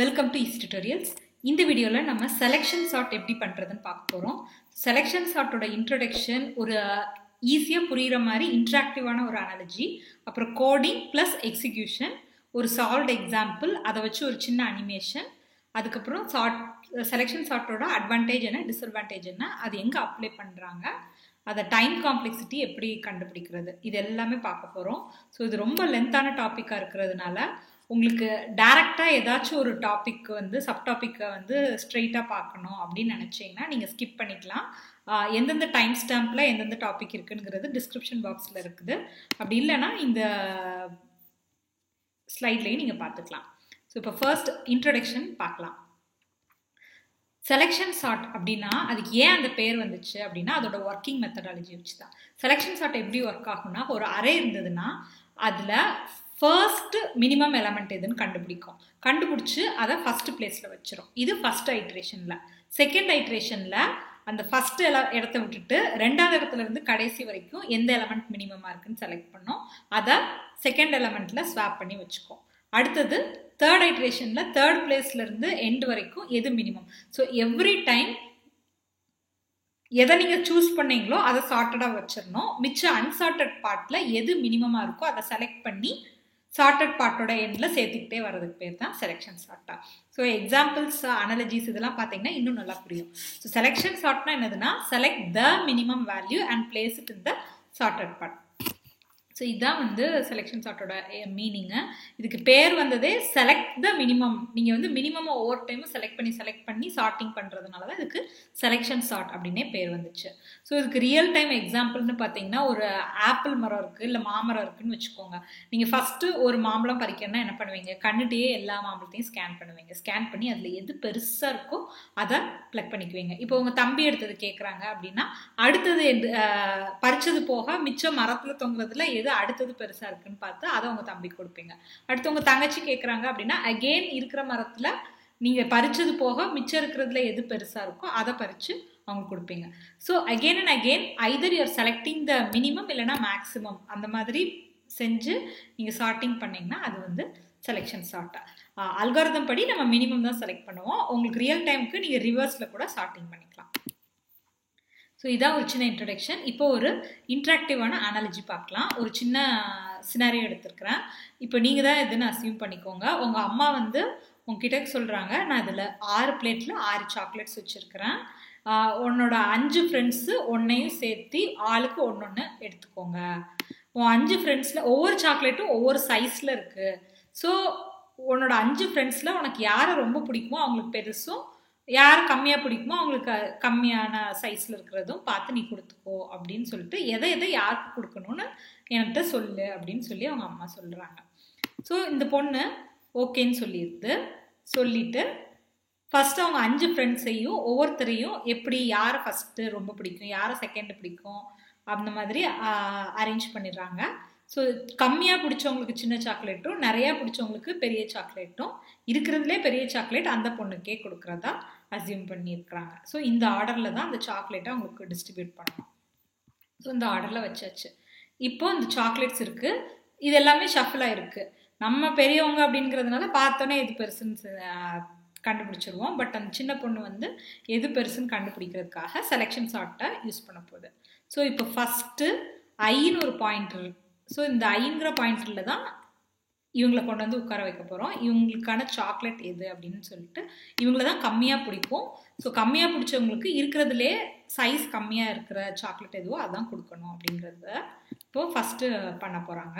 Welcome to easy tutorials. இந்த வீடியோவில் நம்ம செலெக்ஷன் சார்ட் எப்படி பண்ணுறதுன்னு பார்க்க போகிறோம். செலெக்ஷன் சார்ட்டோட இன்ட்ரடக்ஷன், ஒரு ஈஸியாக புரிகிற மாதிரி இன்ட்ராக்டிவான ஒரு அனாலஜி, அப்புறம் கோடிங் ப்ளஸ் எக்ஸிக்யூஷன், ஒரு சால்வ்ட் எக்ஸாம்பிள், அதை வச்சு ஒரு சின்ன அனிமேஷன், அதுக்கப்புறம் செலெக்ஷன் சார்ட்டோட அட்வான்டேஜ் என்ன, டிஸ்அட்வான்டேஜ் என்ன, அது எங்கே அப்ளை பண்ணுறாங்க, அதை டைம் காம்ப்ளெக்சிட்டி எப்படி கண்டுபிடிக்கிறது, இது எல்லாமே பார்க்க போகிறோம். ஸோ இது ரொம்ப லென்த்தான டாப்பிக்காக இருக்கிறதுனால உங்களுக்கு டைரெக்டாக ஏதாச்சும் ஒரு டாபிக் சப் டாப்பிக்கை ஸ்ட்ரெயிட்டாக பார்க்கணும் அப்படின்னு நினச்சிங்கன்னா நீங்கள் ஸ்கிப் பண்ணிக்கலாம். எந்தெந்த டைம் ஸ்டாம்பில் எந்தெந்த டாபிக் இருக்குங்கிறது டிஸ்கிரிப்ஷன் பாக்ஸில் இருக்குது. அப்படி இல்லைன்னா இந்த ஸ்லைட்லேயும் நீங்கள் பார்த்துக்கலாம். ஸோ இப்போ ஃபர்ஸ்ட் இன்ட்ரடக்ஷன் பார்க்கலாம். செலெக்ஷன் சார்ட் அப்படின்னா அதுக்கு ஏன் அந்த பேர் வந்துச்சு அப்படின்னா அதோட ஒர்க்கிங் மெத்தடாலஜி வச்சு தான். செலெக்ஷன் சார்ட் எப்படி ஒர்க் ஆகும்னா, ஒரு அரே இருந்ததுன்னா அதில் ஃபர்ஸ்ட் மினிமம் எலமெண்ட் எதுன்னு கண்டுபிடிச்சு அதை ஃபர்ஸ்ட் பிளேஸில் வச்சிரும். இது ஃபர்ஸ்ட் ஐட்ரேஷனில். செகண்ட் ஐட்ரேஷனில் அந்த ஃபர்ஸ்ட் இடத்த விட்டுட்டு ரெண்டாவது இடத்துல இருந்து கடைசி வரைக்கும் எந்த எலமெண்ட் மினிமமாக இருக்குன்னு செலக்ட் பண்ணோம், அதை செகண்ட் எலமெண்ட்டில் ஸ்வாப் பண்ணி வச்சுக்கோம். அடுத்தது தேர்ட் ஐட்ரேஷனில் தேர்ட் பிளேஸ்லேருந்து எண்ட் வரைக்கும் எது மினிமம். ஸோ எவ்ரி டைம் எதை நீங்கள் சூஸ் பண்ணீங்களோ அதை சார்ட்டடாக வச்சிடணும். மிச்சம் அன்சார்ட்டட் பார்ட்டில் எது மினிமமாக இருக்கோ அதை செலக்ட் பண்ணி சார்ட்டட் பார்ட்டோட எண்டில் சேர்த்துக்கிட்டே வர்றதுக்கு பேர் தான் செலெக்ஷன் சார்ட்டா. ஸோ எக்ஸாம்பிள்ஸ், அனாலஜிஸ் இதெல்லாம் பார்த்தீங்கன்னா இன்னும் நல்லா புரியும். ஸோ செலெக்ஷன் சார்ட்னா என்னதுன்னா, select the minimum value and place it in the sorted part. So இதுதான் செலெக்ஷன் சார்ட்டோட மீனிங்கு. இதுக்கு பேர் வந்ததே செலக்ட் த மினிமம். நீங்கள் மினிமம் ஒவ்வொரு டைமும் செலக்ட் பண்ணி சார்ட்டிங் பண்ணுறதுனால தான் இதுக்கு செலெக்ஷன் சார்ட் அப்படின்னே பேர் வந்துச்சு. ஸோ இதுக்கு ரியல் டைம் எக்ஸாம்பிள்னு பார்த்தீங்கன்னா, ஒரு ஆப்பிள் மரம் இருக்குது, இல்லை மாமரம் இருக்குதுன்னு வச்சுக்கோங்க. நீங்கள் ஃபஸ்ட்டு ஒரு மாம்பழம் பறிக்கணும்னா என்ன பண்ணுவீங்க, கண்ணுகிட்டே எல்லா மாம்பழத்தையும் ஸ்கேன் பண்ணுவீங்க. ஸ்கேன் பண்ணி அதில் எது பெருசாக இருக்கோ அதை ப்ளக் பண்ணிக்குவீங்க. இப்போ உங்கள் தம்பி எடுத்தது கேட்குறாங்க அப்படின்னா, அடுத்தது பறிச்சது போக மிச்சம் மரத்தில் தொங்குறதுல எது அடுத்தது பெருசா இருக்குன்னு பார்த்து அதை உங்க தம்பி கொடுப்பீங்க. அடுத்து உங்க தங்கச்சி கேட்குறாங்க அப்படின்னா, அகெயின் இருக்கிற மரத்துல நீங்க பறிச்சது போக மிச்சம் இருக்கிறதுல எது பெருசா இருக்கோ அதை பறிச்சு அவங்க கொடுப்பீங்க. So again and again either you're selecting the minimum இல்லைனா மேக்ஸிமம், அந்த மாதிரி செஞ்சு நீங்க சார்ட்டிங் பண்ணீங்கன்னா அது செலெக்ஷன் சார்ட்டா. அல்காரிதம் படி நம்ம மினிமம் தான் செலக்ட் பண்ணுவோம். உங்களுக்கு ரியல் டைமுக்கு நீங்க ரிவர்ஸ்ல கூட சார்ட்டிங் பண்ணிக்கலாம். ஸோ இதான் ஒரு சின்ன இன்ட்ரடக்ஷன். இப்போ ஒரு இன்ட்ராக்டிவான அனாலஜி பார்க்கலாம். ஒரு சின்ன சினாரியோ எடுத்துருக்கிறேன். இப்போ நீங்கள் தான் எதுன்னு அசியூம் பண்ணிக்கோங்க. உங்கள் அம்மா உங்ககிட்ட சொல்கிறாங்க, நான் இதில் 6 பிளேட்டில் 6 சாக்லேட்ஸ் வச்சுருக்கிறேன், உன்னோட 5 ஃப்ரெண்ட்ஸு ஒன்றையும் சேர்த்து ஆளுக்கு ஒன்று எடுத்துக்கோங்க. உன் 5 ஃப்ரெண்ட்ஸில் ஒவ்வொரு சாக்லேட்டும் ஒவ்வொரு சைஸில் இருக்குது. ஸோ உன்னோட 5 ஃப்ரெண்ட்ஸில் உனக்கு யாரை ரொம்ப பிடிக்குமோ அவங்களுக்கு பெருசும், யார் கம்மியாக பிடிக்குமோ அவங்களுக்கு கம்மியான சைஸில் இருக்கிறதும் பார்த்து நீ கொடுத்துக்கோ அப்படின்னு சொல்லிட்டு எதை யாருக்கு கொடுக்கணும்னு என்கிட்ட சொல்லு அப்படின்னு சொல்லி அவங்க அம்மா சொல்கிறாங்க. ஸோ இந்த பொண்ணு ஓகேன்னு சொல்லிட்டு ஃபஸ்ட்டு அவங்க 5 ஃப்ரெண்ட்ஸையும் ஒவ்வொருத்தரையும் எப்படி யாரை ஃபஸ்ட்டு ரொம்ப பிடிக்கும், யாரை செகண்ட் பிடிக்கும் அந்த மாதிரி அரேஞ்ச் பண்ணிடுறாங்க. ஸோ கம்மியாக பிடிச்சவங்களுக்கு சின்ன சாக்லேட்டும் நிறையா பிடிச்சவங்களுக்கு பெரிய சாக்லேட்டும், இருக்கிறதுலே பெரிய சாக்லேட் அந்த பொண்ணுக்கே கொடுக்குறதா அசியூம் பண்ணியிருக்கிறாங்க. ஸோ இந்த ஆர்டரில் தான் அந்த சாக்லேட்டை அவங்களுக்கு டிஸ்ட்ரிபியூட் பண்ணணும். ஸோ இந்த ஆர்டரில் வச்சாச்சு. இப்போ இந்த சாக்லேட்ஸ் இருக்குது, இது எல்லாமே ஷஃபிளாக இருக்குது. நம்ம பெரியவங்க அப்படிங்கிறதுனால பார்த்தோன்னே எது பெருசுன்னு கண்டுபிடிச்சிருவோம். பட் அந்த சின்ன பொண்ணு எது பெருசுன்னு கண்டுபிடிக்கிறதுக்காக செலெக்ஷன் சார்ட்டை யூஸ் பண்ண போகுது. ஸோ இப்போ ஃபஸ்ட்டு ஐன்னு ஒரு பாயிண்டர். ஸோ இந்த ஐங்கிற பாயிண்டரில் தான் இவங்களை கொண்டு உட்கார வைக்க போகிறோம். இவங்களுக்கான சாக்லேட் எது அப்படின்னு சொல்லிட்டு இவங்கள தான் கம்மியாக பிடிக்கும். ஸோ கம்மியாக பிடிச்சவங்களுக்கு இருக்கிறதுலே சைஸ் கம்மியாக இருக்கிற சாக்லேட் எதுவோ அதான் கொடுக்கணும் அப்படிங்கிறத இப்போது ஃபஸ்ட்டு பண்ண போகிறாங்க.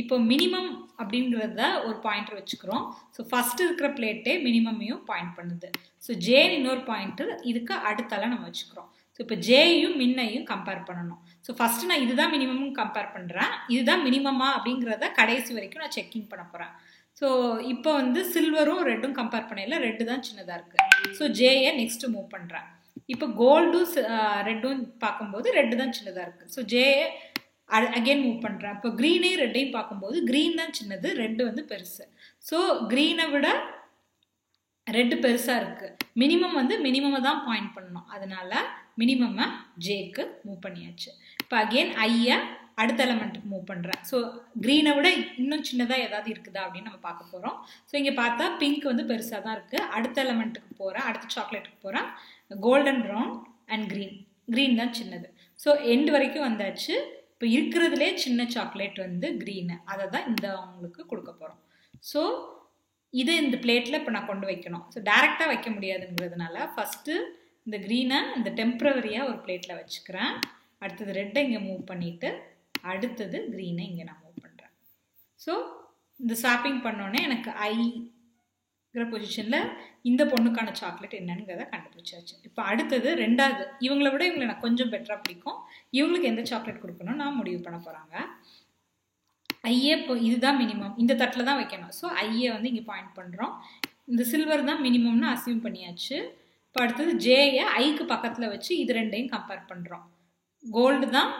இப்போ மினிமம் அப்படிங்கிறத ஒரு பாயிண்டர் வச்சுக்கிறோம். ஸோ ஃபஸ்ட்டு இருக்கிற பிளேட்டே மினிமமையும் பாயிண்ட் பண்ணுது. ஸோ ஜேன்னு இன்னொரு பாயிண்டர் இதுக்கு அடுத்தால நம்ம வச்சுக்கிறோம். ஸோ இப்போ ஜேயும் மின்னையும் கம்பேர் பண்ணணும். ஸோ ஃபஸ்ட்டு நான் இதுதான் மினிமம் கம்பேர் பண்ணுறேன், இதுதான் மினிமமா அப்படிங்கிறத கடைசி வரைக்கும் நான் செக்கிங் பண்ண போகிறேன். ஸோ இப்போ சில்வரும் ரெட்டும் கம்பேர் பண்ணல, ரெட்டு தான் சின்னதாக இருக்குது. ஸோ ஜேயை நெக்ஸ்ட்டு மூவ் பண்ணுறேன். இப்போ கோல்டும் ரெட்டும் பார்க்கும்போது ரெட்டு தான் சின்னதாக இருக்குது. ஸோ ஜேயை அகெயின் மூவ் பண்ணுறேன். இப்போ க்ரீனையும் ரெட்டையும் பார்க்கும்போது க்ரீன் தான் சின்னது, ரெட்டு பெருசு. ஸோ க்ரீனை விட ரெட்டு பெருசாக இருக்குது. மினிமம் மினிமமை தான் பாயிண்ட் பண்ணணும், அதனால மினிமம்மை ஜேக்கு மூவ் பண்ணியாச்சு. இப்போ அகெயின் ஐயை அடுத்த எலமெண்ட்டுக்கு மூவ் பண்ணுறேன். ஸோ க்ரீனை விட இன்னும் சின்னதாக ஏதாவது இருக்குதா அப்படின்னு நம்ம பார்க்க போகிறோம். ஸோ இங்கே பார்த்தா பிங்க் வந்து பெருசாக தான் இருக்குது. அடுத்த எலமெண்ட்டுக்கு போகிறேன், அடுத்த சாக்லேட்டுக்கு போகிறேன். கோல்டன் ப்ரௌன் அண்ட் க்ரீன் தான் சின்னது. ஸோ எண்டு வரைக்கும் வந்தாச்சு. இப்போ இருக்கிறதுலே சின்ன சாக்லேட் வந்து க்ரீனு, அதை தான் இந்த அவங்களுக்கு கொடுக்க போகிறோம். ஸோ இது இந்த பிளேட்டில் இப்போ நான் கொண்டு வைக்கணும். ஸோ டைரெக்டாக வைக்க முடியாதுங்கிறதுனால ஃபஸ்ட்டு இந்த க்ரீனை இந்த டெம்ப்ரவரியாக ஒரு பிளேட்டில் வச்சுக்கிறேன். அடுத்தது ரெட்டை இங்கே மூவ் பண்ணிவிட்டு அடுத்தது க்ரீனை இங்கே நான் மூவ் பண்ணுறேன். ஸோ இந்த ஸ்வாப்பிங் பண்ணோன்னே எனக்கு ஐங்கிற பொசிஷனில் இந்த பொண்ணுக்கான சாக்லேட் என்னங்கிறத கண்டுபிடிச்சாச்சு. இப்போ அடுத்தது ரெண்டாவது, இவங்கள விட இவங்களை எனக்கு கொஞ்சம் பெட்டராக பிடிக்கும். இவங்களுக்கு எந்த சாக்லேட் கொடுக்கணும் நான் முடிவு பண்ண போகிறாங்க. ஐயே இப்போ இதுதான் மினிமம், இந்த தட்டில் தான் வைக்கணும். ஸோ ஐயை வந்து இங்கே பாயிண்ட் பண்ணுறோம். இந்த சில்வர் தான் மினிமம்னு அசியூம் பண்ணியாச்சு. இப்போ அடுத்தது ஜேயை ஐக்கு பக்கத்தில் வச்சு இது ரெண்டையும் கம்பேர் பண்ணுறோம். கோல்டு தான்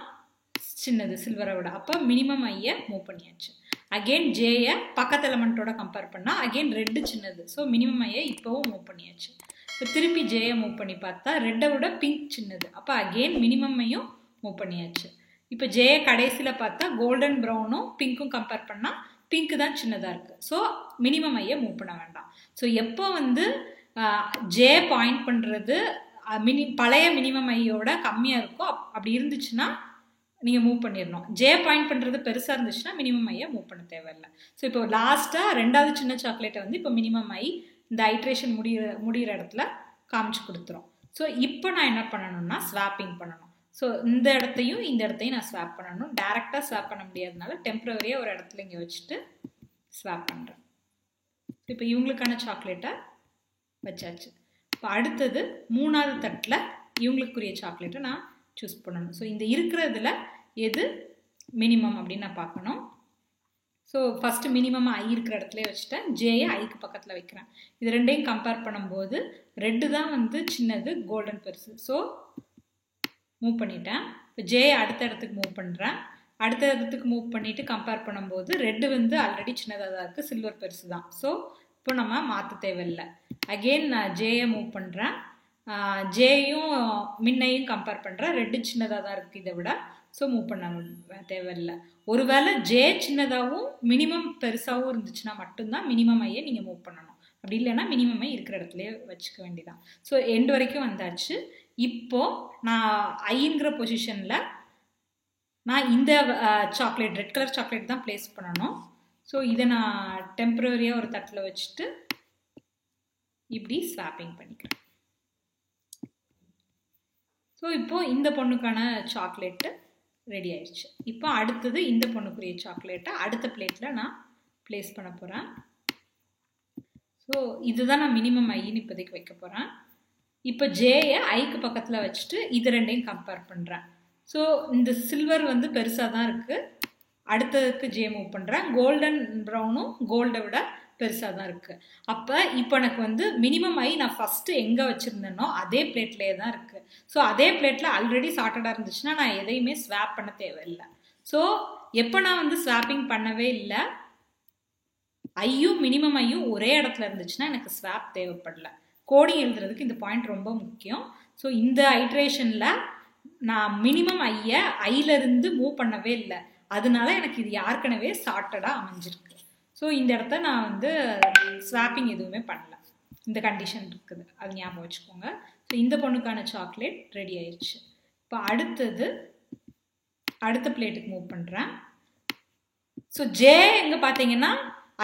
சின்னது சில்வரை விட, அப்போ மினிமம் ஐயை மூவ் பண்ணியாச்சு. அகெயின் ஜேயை பக்கத்து எலமெண்ட்டோட கம்பேர் பண்ணால் அகெயின் ரெட்டு சின்னது. ஸோ மினிமம் ஐயை இப்போவும் மூவ் பண்ணியாச்சு. இப்போ திருப்பி ஜேயை மூவ் பண்ணி பார்த்தா ரெட்டை விட பிங்க் சின்னது, அப்போ அகெயின் மினிமம் ஐயும் மூவ் பண்ணியாச்சு. இப்போ ஜேயை கடைசியில் பார்த்தா கோல்டன் ப்ரௌனும் பிங்க்கும் கம்பேர் பண்ணால் பிங்க்கு தான் சின்னதாக இருக்குது. ஸோ மினிமம் ஐயை மூவ் பண்ண வேண்டாம். ஸோ எப்போ வந்து ஜே பாயிண்ட் பண்ணுறது பழைய மினிமம் ஐயோட கம்மியாக இருக்கோ அப்படி இருந்துச்சுன்னா நீங்கள் மூவ் பண்ணிடணும். ஜே பாயிண்ட் பண்ணுறது பெருசாக இருந்துச்சுன்னா மினிமம் ஐயை மூவ் பண்ண தேவையில்லை. ஸோ இப்போ லாஸ்ட்டாக ரெண்டாவது சின்ன சாக்லேட்டை வந்து இப்போ மினிமம் ஐ இந்த ஐட்ரேஷன் முடிகிற இடத்துல காமிச்சு கொடுத்துரும். ஸோ இப்போ நான் என்ன பண்ணணும்னா ஸ்வாப்பிங் பண்ணணும். ஸோ இந்த இடத்தையும் இந்த இடத்தையும் நான் ஸ்வாப் பண்ணணும். டேரெக்டாக ஸ்வாப் பண்ண முடியாதனால டெம்ப்ரவரியாக ஒரு இடத்துல இங்கே வச்சுட்டு ஸ்வாப் பண்ணுறேன். இப்போ இவங்களுக்கான சாக்லேட்டை வச்சாச்சு. இப்போ அடுத்தது மூணாவது தட்டில் இவங்களுக்குரிய சாக்லேட்டை நான் சூஸ் பண்ணணும். ஸோ இந்த இருக்கிறதுல எது மினிமம் அப்படின்னு நான் பார்க்கணும். ஸோ ஃபஸ்ட்டு மினிமமாக ஐ இருக்கிற இடத்துல வச்சுட்டேன். ஜேயை ஐக்கு பக்கத்தில் வைக்கிறேன். இது ரெண்டையும் கம்பேர் பண்ணும்போது ரெட்டு தான் வந்து சின்னது, கோல்டன் பெருசு. ஸோ மூவ் பண்ணிட்டேன். இப்போ ஜேயை அடுத்த இடத்துக்கு மூவ் பண்ணுறேன். அடுத்த இடத்துக்கு மூவ் பண்ணிவிட்டு கம்பேர் பண்ணும்போது ரெட்டு வந்து ஆல்ரெடி சின்னதாக தான் இருக்குது, சில்வர் பெருசு தான். ஸோ இப்போ நம்ம மாற்ற தேவையில்லை. அகெயின் நான் ஜேயை மூவ் பண்ணுறேன். ஜேயும் மின்னையும் கம்பேர் பண்ணுறேன். ரெட்டு சின்னதாக தான் இருக்குது இதை விட. ஸோ மூவ் பண்ண தேவையில்லை. ஒருவேளை ஜே சின்னதாகவும் மினிமம் பெருசாகவும் இருந்துச்சுன்னா மட்டும்தான் மினிமம் ஐயை நீங்கள் மூவ் பண்ணணும். அப்படி இல்லைன்னா மினிமம் ஐ இருக்கிற இடத்துலையே வச்சுக்க வேண்டியதான். ஸோ எண்டு வரைக்கும் வந்தாச்சு. இப்போது நான் ஐங்கிற பொசிஷனில் நான் இந்த சாக்லேட் ரெட் கலர் சாக்லேட் தான் ப்ளேஸ் பண்ணணும். ஸோ இதை நான் டெம்ப்ரவரியாக ஒரு தட்டில் வச்சுட்டு இப்படி ஸ்வாப்பிங் பண்ணிக்கிறேன். ஸோ இப்போது இந்த பொண்ணுக்கான சாக்லேட்டு ரெடி ஆயிடுச்சு. இப்போ அடுத்தது இந்த பொண்ணுக்குரிய சாக்லேட்டை அடுத்த பிளேட்டில் நான் ப்ளேஸ் பண்ண போகிறேன். ஸோ இதுதான் நான் மினிமம் ஐன்னு இப்போதைக்கு வைக்க போகிறேன். இப்போ ஜேயை ஐக்கு பக்கத்தில் வச்சுட்டு இது ரெண்டையும் கம்பேர் பண்ணுறேன். ஸோ இந்த சில்வர் வந்து பெருசாக தான் இருக்குது. அடுத்ததுக்கு ஜே மூவ் பண்ணுறேன். கோல்டன் ப்ரௌனும் கோல்டை விட பெருசாக தான் இருக்குது. அப்போ இப்போ எனக்கு வந்து மினிமம் ஐ நான் ஃபஸ்ட்டு எங்கே வச்சுருந்தேனோ அதே பிளேட்லேயே தான் இருக்குது. ஸோ அதே பிளேட்டில் ஆல்ரெடி சார்ட்டடாக இருந்துச்சுன்னா நான் எதையுமே ஸ்வாப் பண்ண தேவையில்லை. ஸோ எப்போ நான் வந்து ஸ்வாப்பிங் பண்ணவே இல்லை, ஐயும் மினிமம் ஐயும் ஒரே இடத்துல இருந்துச்சுன்னா எனக்கு ஸ்வாப் தேவைப்படல. கோடிங் எழுதுறதுக்கு இந்த பாயிண்ட் ரொம்ப முக்கியம். ஸோ இந்த ஐட்ரேஷனில் நான் மினிமம் ஐயை ஐயிலேருந்து மூவ் பண்ணவே இல்லை, அதனால எனக்கு இது ஏற்கனவே சார்ட்டடாக அமைஞ்சிருக்கு. ஸோ இந்த இடத்த நான் வந்து ஸ்வாப்பிங் எதுவுமே பண்ணல. இந்த கண்டிஷன் இருக்குது, அது ஞாபகம் வச்சுக்கோங்க. ஸோ இந்த பொண்ணுக்கான சாக்லேட் ரெடி ஆயிடுச்சு. இப்போ அடுத்த பிளேட்டுக்கு மூவ் பண்ணுறேன். ஸோ ஜே எங்கே பார்த்தீங்கன்னா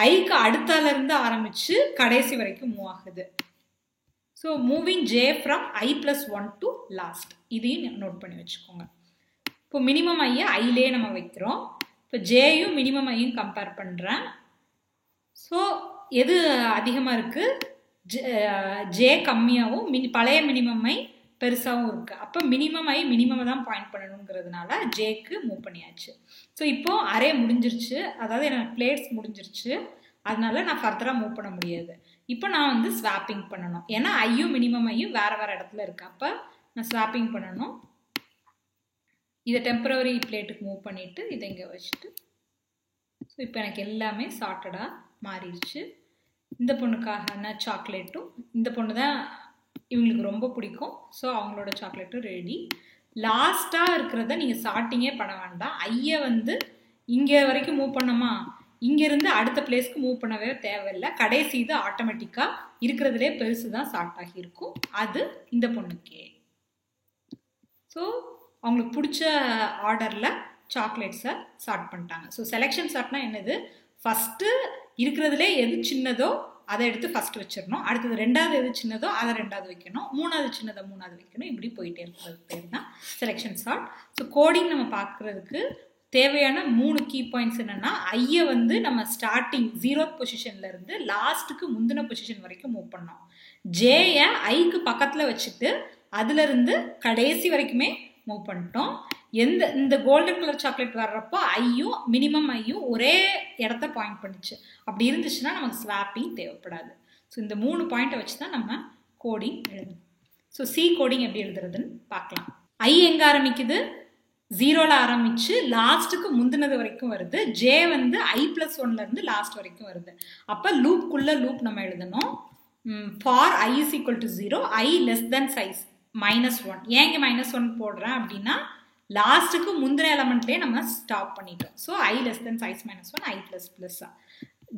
ஐக்கு அடுத்தாலேருந்து ஆரம்பித்து கடைசி வரைக்கும் மூவ் ஆகுது. So moving J from I+1 to last, இதையும் நோட் பண்ணி வச்சுக்கோங்க. இப்போ மினிமம் ஐயை ஐலே நம்ம வைக்கிறோம். இப்போ ஜேயும் மினிமம் ஐயும் கம்பேர் பண்ணுறேன். ஸோ எது அதிகமாக இருக்குது, ஜே கம்மியாகவும் பழைய மினிமம் ஐ பெருசாகவும் இருக்குது. அப்போ மினிமம் ஐ மினிமம் தான் பாயிண்ட் பண்ணணுங்கிறதுனால ஜேக்கு மூவ் பண்ணியாச்சு. ஸோ இப்போது அரே முடிஞ்சிருச்சு, அதாவது எனக்கு பிளேட்ஸ் முடிஞ்சிருச்சு, அதனால நான் ஃபர்தராக மூவ் பண்ண முடியாது. இப்போ நான் வந்து ஸ்வாப்பிங் பண்ணணும், ஏன்னா ஐயும் மினிமம் ஐயும் வேறு வேறு இடத்துல இருக்கு. அப்போ நான் ஸ்வாப்பிங் பண்ணணும். இதை டெம்பரவரி பிளேட்டுக்கு மூவ் பண்ணிவிட்டு இதை இங்கே வச்சுட்டு, ஸோ இப்போ எனக்கு எல்லாமே சார்ட்டடாக மாறிடுச்சு. இந்த பொண்ணுக்கான சாக்லேட்டும், இந்த பொண்ணு தான் இவங்களுக்கு ரொம்ப பிடிக்கும், ஸோ அவங்களோட சாக்லேட்டும் ரெடி. லாஸ்ட்டாக இருக்கிறத நீங்கள் ஸ்டார்டிங்கே பண்ண வேண்டாம். ஐயை வந்து இங்கே வரைக்கும் மூவ் பண்ணோமா, இங்கேருந்து அடுத்த பிளேஸ்க்கு மூவ் பண்ணவே தேவையில்லை. கடைசி இது ஆட்டோமேட்டிக்காக இருக்கிறதுலே பெருசு தான் ஸ்டார்ட் ஆகியிருக்கும். அது இந்த பொண்ணுக்கே. ஸோ அவங்களுக்கு பிடிச்ச ஆர்டரில் சாக்லேட்ஸை ஸ்டார்ட் பண்ணிட்டாங்க. ஸோ செலெக்ஷன் சார்ட்னா என்னது, ஃபஸ்ட்டு இருக்கிறதுலே எது சின்னதோ அதை எடுத்து ஃபஸ்ட்டு வச்சிடணும், அடுத்தது ரெண்டாவது எது சின்னதோ அதை ரெண்டாவது வைக்கணும், மூணாவது சின்னதை மூணாவது வைக்கணும், இப்படி போயிட்டே இருக்கிறது பேர் தான் செலெக்ஷன் சார்ட். ஸோ கோடிங் நம்ம பார்க்குறதுக்கு தேவையான 3 கீ பாயிண்ட்ஸ் என்னென்னா, ஐயை வந்து நம்ம ஸ்டார்டிங் 0th பொசிஷன்லேருந்து லாஸ்ட்டுக்கு முந்தின பொசிஷன் வரைக்கும் மூவ் பண்ணோம். ஜேயை ஐக்கு பக்கத்தில் வச்சுட்டு அதுலேருந்து கடைசி வரைக்குமே மூவ் பண்ணிட்டோம். இந்த கோல்டன் கலர் சாக்லேட் வர்றப்போ ஐயும் மினிமம் ஐயும் ஒரே இடத்த பாயிண்ட் பண்ணிச்சு. அப்படி இருந்துச்சுன்னா நமக்கு ஸ்வாப்பிங் தேவைப்படாது. ஸோ இந்த 3 பாயிண்ட்டை வச்சு தான் நம்ம கோடிங் எழுதணும். ஸோ சி கோடிங் எப்படி எழுதுறதுன்னு பார்க்கலாம். ஐ எங்கே ஆரம்பிக்குது, 0ல் ஆரம்பிச்சு லாஸ்ட்டுக்கு முந்தினது வரைக்கும் வருது. ஜே வந்து I+1லேருந்து லாஸ்ட் வரைக்கும் வருது. அப்போ லூப்குள்ளே லூப் நம்ம எழுதணும். For I is equal to 0, I less than size -1. ஏன் இங்கே -1 போடுறேன் அப்படின்னா, லாஸ்ட்டுக்கு முந்தின எலமெண்ட்லேயே நம்ம ஸ்டாப் பண்ணிட்டோம். So I less than size -1, I++.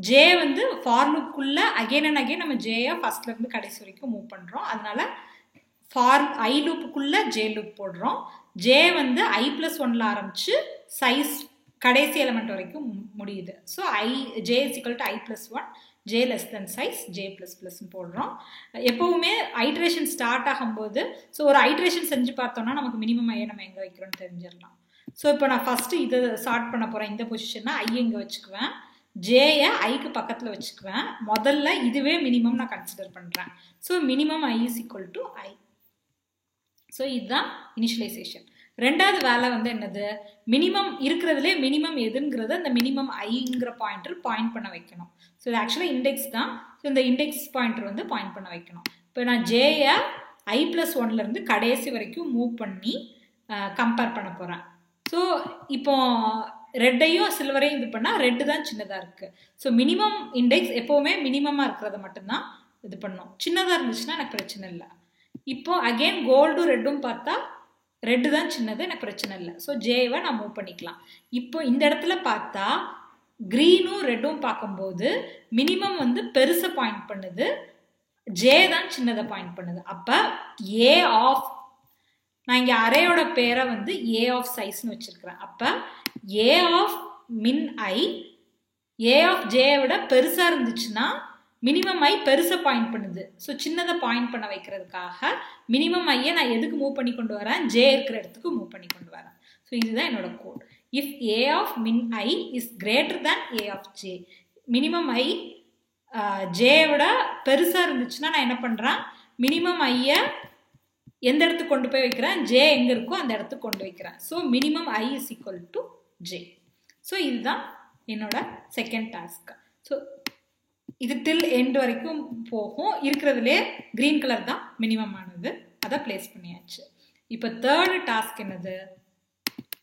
J வந்து ஃபார் லூப்புக்குள்ளே அகெயின் அண்ட் அகெயின் நம்ம ஜேயை ஃபஸ்ட்லேருந்து கடைசி வரைக்கும் மூவ் பண்ணுறோம். அதனால ஃபார் ஐ லூப்புக்குள்ளே ஜே லூப் போடுறோம். ஜே வந்து I+1ல் ஆரம்பிச்சு சைஸ் கடைசி எலமெண்ட் வரைக்கும் முடியுது. So J is equal to I+1, J less than size J++ன்னு போடுறோம். எப்போவுமே ஐட்ரேஷன் ஸ்டார்ட் ஆகும்போது ஸோ ஒரு ஐட்ரேஷன் செஞ்சு பார்த்தோம்னா நமக்கு மினிமம் ஐயை நம்ம எங்கே வைக்கிறோன்னு தெரிஞ்சிடலாம். ஸோ இப்போ நான் ஃபஸ்ட்டு இதை ஸ்டார்ட் பண்ண போகிறேன். இந்த பொசிஷன்னா ஐ எங்கே வச்சுக்குவேன், ஜேயை ஐக்கு பக்கத்தில் வச்சுக்குவேன். முதல்ல இதுவே மினிமம் நான் கன்சிடர் பண்ணுறேன். So minimum I is equal to I. So இதுதான் இனிஷியலைசேஷன். ரெண்டாவது வேலை வந்து என்னது, மினிமம் இருக்கிறதுலே மினிமம் எதுங்கிறது அந்த மினிமம் ஐங்கிற பாயிண்டர் பாயிண்ட் பண்ண வைக்கணும். ஸோ இது ஆக்சுவலாக இண்டெக்ஸ் தான். ஸோ இந்த இண்டெக்ஸ் பாயிண்டர் வந்து பாயிண்ட் பண்ண வைக்கணும். இப்போ நான் ஜேயை I+1லேருந்து கடைசி வரைக்கும் மூவ் பண்ணி கம்பேர் பண்ண போகிறேன். ஸோ இப்போ ரெட்டையும் சில்வரையும் இது பண்ணால் ரெட்டு தான் சின்னதாக இருக்குது. ஸோ மினிமம் இண்டெக்ஸ் எப்போவுமே மினிமமாக இருக்கிறத மட்டும்தான் இது பண்ணணும். சின்னதாக இருந்துச்சுன்னா எனக்கு பிரச்சனை இல்லை. இப்போ அகெயின் கோல்டும் ரெட்டும் பார்த்தா ரெட்டு தான் சின்னது, எனக்கு பிரச்சனை இல்லை. ஸோ ஜேவை நான் மூவ் பண்ணிக்கலாம். இப்போ இந்த இடத்துல பார்த்தா க்ரீனும் ரெட்டும் பார்க்கும்போது மினிமம் வந்து பெருசை பாயிண்ட் பண்ணுது, ஜே தான் சின்னதை பாயிண்ட் பண்ணுது. அப்போ ஏ ஆஃப், நான் இங்கே அரேயோட பேரை வந்து ஏ ஆஃப் சைஸ்ன்னு வச்சுருக்கிறேன். அப்போ ஏ of min I A of ஜேயை விட பெருசாக இருந்துச்சுன்னா மினிமம் ஐ பெருசை பாயிண்ட் பண்ணுது. ஸோ சின்னதை பாயிண்ட் பண்ண வைக்கிறதுக்காக மினிமம் ஐயை நான் எதுக்கு மூவ் பண்ணி கொண்டு வரேன், ஜே இருக்கிற இடத்துக்கு மூவ் பண்ணி கொண்டு வரேன். ஸோ இதுதான் என்னோட code. If A of min I is greater than A of J, minimum I ஜேயை விட பெருசாக இருந்துச்சுன்னா நான் என்ன பண்ணுறேன், மினிமம் ஐயை எந்த இடத்துக்கு கொண்டு போய் வைக்கிறேன், ஜே எங்கே இருக்கோ அந்த இடத்துக்கு கொண்டு வைக்கிறேன். So minimum I is equal to J. So இதுதான் என்னோட செகண்ட் டாஸ்க். ஸோ இது டில் எண்ட் வரைக்கும் போகும். இருக்கிறதுலே க்ரீன் கலர் தான் மினிமம் ஆனது, அதை பிளேஸ் பண்ணியாச்சு. இப்போ தேர்டு டாஸ்க் என்னது,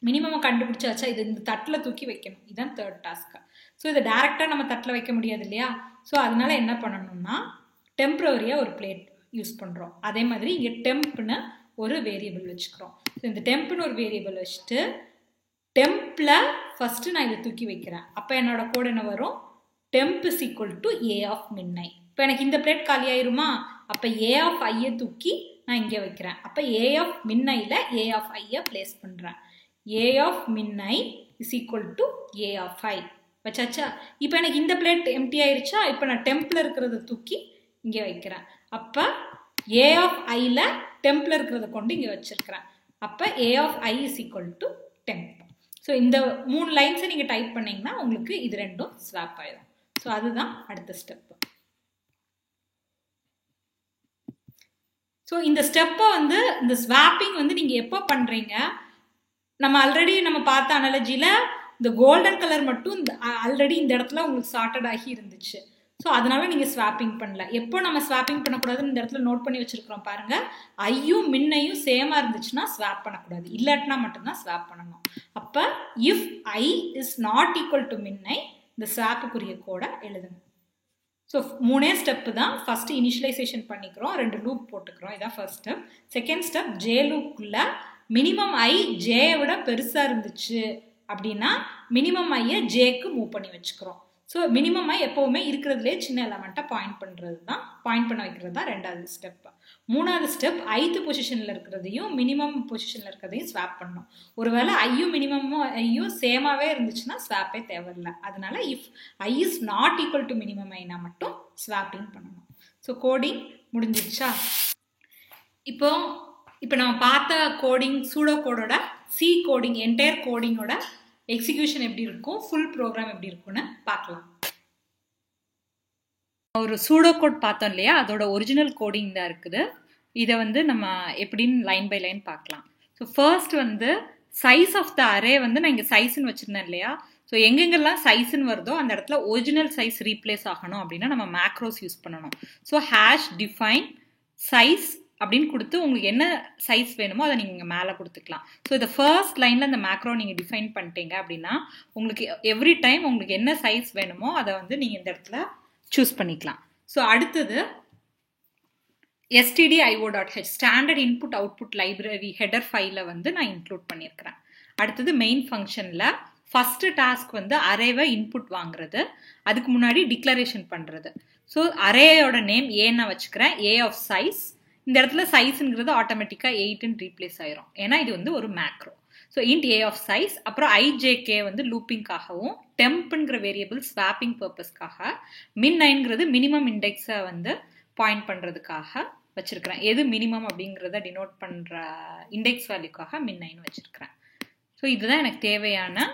மினிமம் கண்டுபிடிச்சாச்சா, இது இந்த தட்டில் தூக்கி வைக்கணும். இதுதான் தேர்ட் டாஸ்க்கு. ஸோ இதை டேரெக்டாக நம்ம தட்டில் வைக்க முடியாது இல்லையா. ஸோ அதனால என்ன பண்ணணும்னா டெம்ப்ரவரியாக ஒரு பிளேட் யூஸ் பண்ணுறோம். அதே மாதிரி இங்கே டெம்ப்னு ஒரு வேரியபிள் வச்சுக்கிறோம். ஸோ இந்த டெம்ப்னு ஒரு வேரியபிள் வச்சுட்டு டெம்பில் ஃபஸ்ட்டு நான் இதை தூக்கி வைக்கிறேன். அப்போ என்னோட கோட் என்ன வரும், temp is equal to a of min i. இப்போ எனக்கு இந்த பிளேட் காலி ஆயிருமா, அப்போ a of i தூக்கி நான் இங்கே வைக்கிறேன். அப்போ a of min iல a of i place பண்ணுறேன். a of min i is equal to a of i வச்சாச்சா. இப்போ எனக்கு இந்த பிளேட் எம்டி ஆயிருச்சா. இப்போ நான் டெம்பில் இருக்கிறத தூக்கி இங்கே வைக்கிறேன். அப்போ a of iல டெம்பில் இருக்கிறத கொண்டு இங்கே வச்சிருக்கிறேன். அப்போ a of i is equal to temp. So இந்த 3 லைன்ஸை நீங்கள் டைப் பண்ணிங்கன்னா உங்களுக்கு இது ரெண்டும் ஸ்வாப் ஆயிடும். ஸோ அதுதான் அடுத்த ஸ்டெப்பு. ஸோ இந்த ஸ்டெப்பை வந்து இந்த ஸ்வாப்பிங் வந்து நீங்கள் எப்போ பண்ணுறீங்க, நம்ம ஆல்ரெடி நம்ம பார்த்த அனாலஜியில் இந்த கோல்டன் கலர் மட்டும் இந்த ஆல்ரெடி இந்த இடத்துல உங்களுக்கு சார்ட்டட் ஆகி இருந்துச்சு. ஸோ அதனால நீங்கள் ஸ்வாப்பிங் பண்ணல. எப்போ நம்ம ஸ்வாப்பிங் பண்ணக்கூடாதுன்னு இந்த இடத்துல நோட் பண்ணி வச்சுருக்கிறோம் பாருங்கள். ஐயும் மின்னையும் சேமாக இருந்துச்சுன்னா ஸ்வாப் பண்ணக்கூடாது, இல்லாட்டினா மட்டும்தான் ஸ்வாப் பண்ணணும். அப்போ if I is not equal to மின்னை, இந்த ஸ்வாப்புக்குரிய கோடை எழுதுங்க. ஸோ 3 ஸ்டெப்பு தான். ஃபஸ்ட்டு இனிஷியலைசேஷன் பண்ணிக்கிறோம், 2 லூப் போட்டுக்கிறோம், இதான் first step. Second step J லூப்புக்குள்ளே மினிமம் ஐ ஜே விட பெருசாக இருந்துச்சு அப்படின்னா மினிமம் ஐயை ஜேக்கு மூவ் பண்ணி வச்சுக்கிறோம். ஸோ மினிமம் ஐ எப்போவுமே இருக்கிறதுலே சின்ன எலமெண்ட்டை பாயிண்ட் பண்ண வைக்கிறது தான் ரெண்டாவது ஸ்டெப். மூணாவது ஸ்டெப் ஐத்து பொசிஷனில் இருக்கிறதையும் மினிமம் பொசிஷனில் இருக்கிறதையும் ஸ்வாப் பண்ணணும். ஒருவேளை ஐயும் மினிமமும் ஐயும் சேமாகவே இருந்துச்சுன்னா ஸ்வாப்பே தேவையில்லை. அதனால if I is not equal to minimum ஐனா மட்டும் ஸ்வாப்பிங் பண்ணணும். ஸோ கோடிங் முடிஞ்சிருச்சா? இப்போ நம்ம பார்த்த கோடிங் சூடோ கோடோட சி கோடிங் என்டையர் கோடிங்கோட எக்ஸிக்யூஷன் எப்படி இருக்கும், ஃபுல் ப்ரோக்ராம் எப்படி இருக்கும்னு பார்க்கலாம். ஒரு சூடோ கோட் பார்த்தோம் இல்லையா, அதோட ஒரிஜினல் கோடிங் தான் இருக்குது. இதை வந்து நம்ம எப்படின்னு லைன் பை லைன் பார்க்கலாம். ஸோ ஃபர்ஸ்ட் வந்து சைஸ் ஆஃப் த அரே வந்து நான் இங்கே சைஸ்ன்னு வச்சுருந்தேன் இல்லையா. ஸோ எங்கெங்கெல்லாம் சைஸ்ன்னு வருதோ அந்த இடத்துல ஒரிஜினல் சைஸ் ரீப்ளேஸ் ஆகணும் அப்படின்னா நம்ம மேக்ரோஸ் யூஸ் பண்ணணும். ஸோ ஹேஷ் டிஃபைன் சைஸ் அப்படின்னு கொடுத்து உங்களுக்கு என்ன சைஸ் வேணுமோ அதை நீங்கள் மேலே கொடுத்துக்கலாம். ஸோ இந்த ஃபர்ஸ்ட் லைனில் அந்த மேக்ரோ நீங்கள் டிஃபைன் பண்ணிட்டீங்க அப்படின்னா உங்களுக்கு எவ்ரி டைம் உங்களுக்கு என்ன சைஸ் வேணுமோ அதை வந்து நீங்கள் இந்த இடத்துல சூஸ் பண்ணிக்கலாம். ஸோ அடுத்தது stdio.h standard input output library header ஃபைலை வந்து நான் இன்க்ளூட் பண்ணியிருக்கிறேன். அடுத்தது மெயின் ஃபங்க்ஷனில் ஃபர்ஸ்ட் டாஸ்க் வந்து அரேவை இன்புட் வாங்குறது, அதுக்கு முன்னாடி டிக்ளரேஷன் பண்ணுறது. ஸோ அரேயோட நேம் ஏன்னு வச்சுக்கிறேன், ஏ ஆஃப் சைஸ். இந்த இடத்துல சைஸுங்கிறது ஆட்டோமேட்டிக்காக 8ன்னு ரீப்ளேஸ் ஆயிரும், ஏன்னா இது வந்து ஒரு macro. So int A of size, அப்புறம் ஐஜேகே வந்து லூப்பிங்காகவும், டெம்ப்ங்கிற வேரியபிள் ஸ்வாப்பிங் பர்பஸ்க்காக, மின்9ங்கிறது மினிமம் இண்டெக்ஸை வந்து பாயிண்ட் பண்ணுறதுக்காக வச்சிருக்கிறேன். எது மினிமம் அப்படிங்கிறத டினோட் பண்ணுற இண்டெக்ஸ் வேல்யூக்காக மின்9 வச்சிருக்கிறேன். ஸோ இதுதான் எனக்கு தேவையான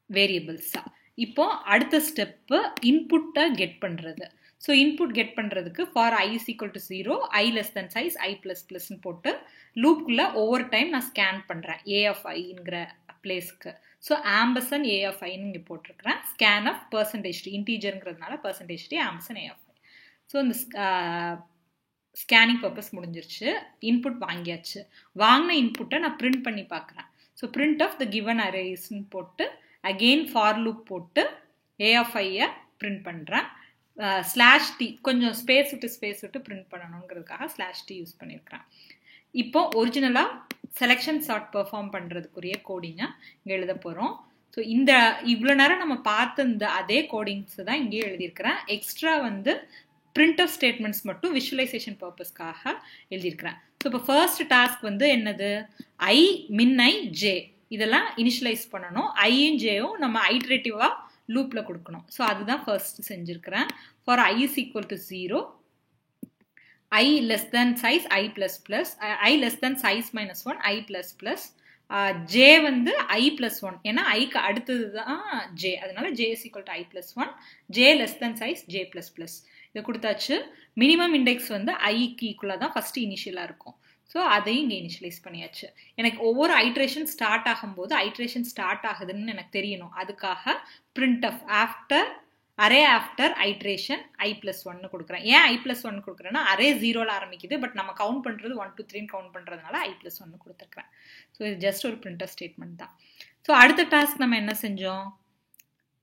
வேரியபிள்ஸா. இப்போ அடுத்த ஸ்டெப்பு இன்புட்டை கெட் பண்ணுறது. ஸோ இன்புட் கெட் பண்ணுறதுக்கு for I is equal to 0, I less than size I plus ப்ளஸ்ன்னு போட்டு லூப்புக்குள்ளே ஒவ்வொரு டைம் நான் ஸ்கேன் பண்ணுறேன் ஏ ஆஃப் ஐங்கிற பிளேஸ்க்கு. ஸோ ஆம்பசன் ஏ ஆஃப் ஐன்னு இங்கே போட்டிருக்கிறேன். ஸ்கேன் ஆஃப் %, இன்டீஜருங்கிறதுனால %, ampersand A of I. So இந்த ஸ்கேனிங் பர்பஸ் முடிஞ்சிருச்சு. இன்புட் வாங்கியாச்சு. வாங்கின இன்புட்டை நான் பிரிண்ட் பண்ணி பார்க்குறேன். So print of the given அரேஸ்ன்னு போட்டு அகெயின் ஃபார் லூப் போட்டு ஏ ஆஃப் ஐயை பிரிண்ட் பண்ணுறேன். /t கொஞ்சம் ஸ்பேஸ் விட்டு பிரிண்ட் பண்ணணுங்கிறதுக்காக /t யூஸ் பண்ணியிருக்கிறேன். இப்போ ஒரிஜினலாக செலெக்ஷன் சார்ட் பெர்ஃபார்ம் பண்ணுறதுக்குரிய கோடிங்கை இங்கே எழுத போகிறோம். ஸோ இந்த இவ்வளோ நேரம் நம்ம பார்த்த இந்த அதே கோடிங்ஸ் தான் இங்கேயே எழுதியிருக்கிறேன். எக்ஸ்ட்ரா வந்து பிரிண்ட் ஆஃப் ஸ்டேட்மெண்ட்ஸ் மட்டும் விஷுவலைசேஷன் பர்பஸ்க்காக எழுதியிருக்கிறேன். ஸோ இப்போ ஃபர்ஸ்ட் டாஸ்க் வந்து என்னது, ஐ மின்-ஐ ஜே இதெல்லாம் இனிஷியலைஸ் பண்ணணும். ஐயும் ஜேயும் நம்ம ஐட்ரேட்டிவாக லூப்பில் கொடுக்கணும். ஸோ அதுதான் ஃபர்ஸ்ட் செஞ்சுருக்கிறேன். For I is equal to 0, I less than size I plus plus, I less than size -1 I plus plus, J வந்து ஐ ப்ளஸ் 1, ஏன்னா ஐக்கு அடுத்தது தான் ஜே, அதனால J is equal to I plus 1, J less than size J plus plus. இதை கொடுத்தாச்சு. Minimum index வந்து ஐக்கு ஈக்குவலாக தான் ஃபஸ்ட்டு இனிஷியலாக இருக்கும். ஸோ அதையும் இங்கே இனிஷியலைஸ் பண்ணியாச்சு. எனக்கு ஒவ்வொரு ஐட்ரேஷன் ஸ்டார்ட் ஆகும்போது ஐட்ரேஷன் ஸ்டார்ட் ஆகுதுன்னு எனக்கு தெரியணும். அதுக்காக printf after array after iteration I plus 1 கொடுக்குறேன். ஏன் ஐ ப்ளஸ் 1 கொடுக்குறேன்னா அரே 0ல் ஆரம்பிக்குது, பட் நம்ம கவுண்ட் பண்ணுறது 1 2 3 கவுண்ட் பண்ணுறதுனால ஐ ப்ளஸ் 1 கொடுத்துருக்குறேன். ஸோ இது ஜஸ்ட் ஒரு பிரிண்ட் ஆஃப் ஸ்டேட்மெண்ட் தான். ஸோ அடுத்த டாஸ்க் நம்ம என்ன செஞ்சோம்,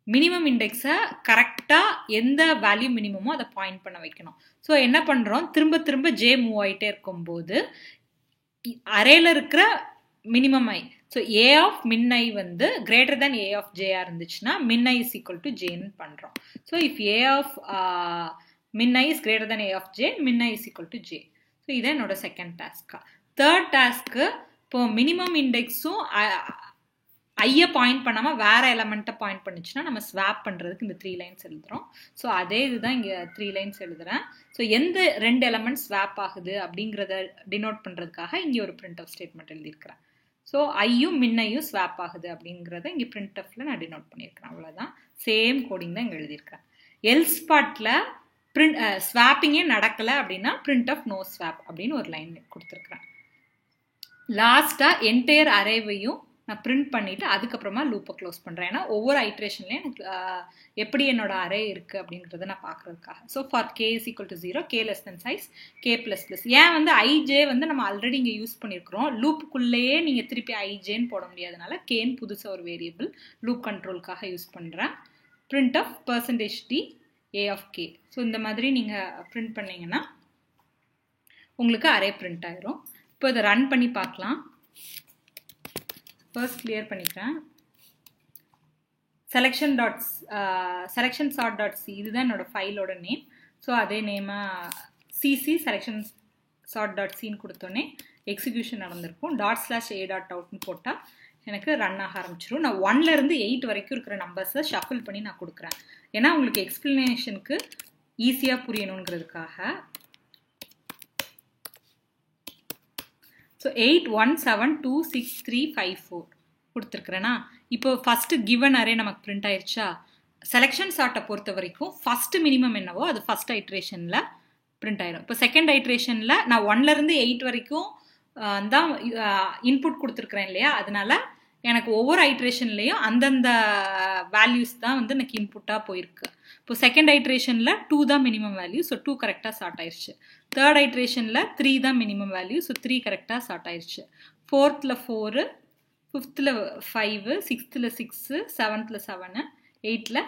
மினிமம் இண்டெக்ஸை கரெக்டாக எந்த வேல்யூ மினிமமோ அதை பாயிண்ட் பண்ண வைக்கணும். ஸோ என்ன பண்ணுறோம், திரும்ப ஜே மூவ் ஆகிட்டே இருக்கும்போது அரேல இருக்கிற minimum I, so A of min I வந்து கிரேட்டர் தேன் ஏ ஆஃப் ஜேயா இருந்துச்சுன்னா மின்-ஐ இஸ் ஈக்குவல் டு ஜேன்னு பண்ணுறோம். So if A of min I is greater than A of J, min I is equal to J. So இதான் என்னோட second டாஸ்க்கா. Third task இப்போ minimum இண்டெக்ஸும் ஐயை பாயிண்ட் பண்ணாமல் வேறு எலமெண்ட்டை பாயிண்ட் பண்ணிச்சுன்னா நம்ம ஸ்வாப் பண்ணுறதுக்கு இந்த 3 லைன்ஸ் எழுதுகிறோம். ஸோ அதே இதுதான் இங்கே 3 லைன்ஸ் எழுதுகிறேன். ஸோ எந்த 2 எலமெண்ட் ஸ்வாப் ஆகுது அப்படிங்கிறத டினோட் பண்ணுறதுக்காக இங்கே ஒரு பிரிண்ட் ஆஃப் ஸ்டேட்மெண்ட் எழுதியிருக்கிறேன். ஸோ ஐயும் மின்-ஐயும் ஸ்வாப் ஆகுது அப்படிங்கிறத இங்கே பிரிண்ட் ஆஃபில் நான் டினோட் பண்ணியிருக்கிறேன். அவ்வளோதான், சேம் கோடிங் தான் இங்கே எழுதியிருக்கிறேன். எல்ஸ் பார்ட்டில் ஸ்வாப்பிங்கே நடக்கலை அப்படின்னா பிரிண்ட் ஆஃப் நோ ஸ்வாப் அப்படின்னு ஒரு லைன் கொடுத்துருக்குறேன். லாஸ்ட்டாக என்டையர் அரேவையும் நான் பிரிண்ட் பண்ணிவிட்டு அதுக்கப்புறமா லூப்பை க்ளோஸ் பண்ணுறேன். ஏன்னா ஒவ்வொரு ஐட்ரேஷன்லேயும் எனக்கு எப்படி என்னோட அரே இருக்குது அப்படிங்கிறத நான் பார்க்குறதுக்காக. So for K is equal to 0, K less than size K plus plus. ஏன் வந்து ஐஜே வந்து நம்ம ஆல்ரெடி இங்கே யூஸ் பண்ணியிருக்கிறோம். லூப்புக்குள்ளேயே நீங்கள் திருப்பி ஐஜேன்னு போட முடியாதனால கேன்னு புதுசாக ஒரு வேரியபிள் லூப் கண்ட்ரோலுக்காக யூஸ் பண்ணுறேன். Printf %t A of K. So இந்த மாதிரி நீங்கள் பிரிண்ட் பண்ணிங்கன்னா உங்களுக்கு அரே பிரிண்ட் ஆயிரும். இப்போ இதை ரன் பண்ணி பார்க்கலாம். ஃபர்ஸ்ட் கிளியர் பண்ணிக்கிறேன். செலெக்ஷன் சார்ட் டாட் சி இதுதான் என்னோட ஃபைலோட நேம். ஸோ அதே நேமாக சிசி செலெக்ஷன் சார்ட் டாட் சின்னு கொடுத்தோன்னே எக்ஸிக்யூஷன் நடந்திருக்கும். ./a.outன்னு போட்டால் எனக்கு ரன் ஆக ஆரம்பிச்சிடும். நான் 1லேருந்து 8 வரைக்கும் இருக்கிற நம்பர்ஸை ஷஃபில் பண்ணி நான் கொடுக்குறேன். ஏன்னா உங்களுக்கு எக்ஸ்பிளனேஷனுக்கு ஈஸியாக புரியணுங்கிறதுக்காக. ஸோ 8 1 7 2 6 3 5 4 கொடுத்துருக்குறேன்னா இப்போ ஃபஸ்ட்டு கிவன் அரே நமக்கு பிரிண்ட் ஆயிடுச்சா. செலெக்ஷன் சார்ட்டை பொறுத்த வரைக்கும் ஃபஸ்ட்டு மினிமம் என்னவோ அது ஃபஸ்ட் ஐட்ரேஷனில் பிரிண்ட் ஆயிடும். இப்போ செகண்ட் ஐட்ரேஷனில் நான் 1லேருந்து 8 வரைக்கும் தான் இன்புட் கொடுத்துருக்குறேன் இல்லையா, அதனால எனக்கு ஒவ்வொரு ஐட்ரேஷன்லேயும் அந்தந்த வேல்யூஸ் தான் வந்து எனக்கு இன்புட்டாக போயிருக்கு. இப்போ செகண்ட் ஐட்ரேஷனில் 2 தான் மினிமம் வேல்யூ, ஸோ 2 கரெக்டாக சார்ட் ஆயிடுச்சு. தேர்ட் ஐட்ரேஷனில் 3 தான் மினிமம் வேல்யூ, ஸோ 3 கரெக்டாக சார்ட் ஆயிடுச்சு. 4th 4, 5th 5, 6th 6, 7th 7, 8th.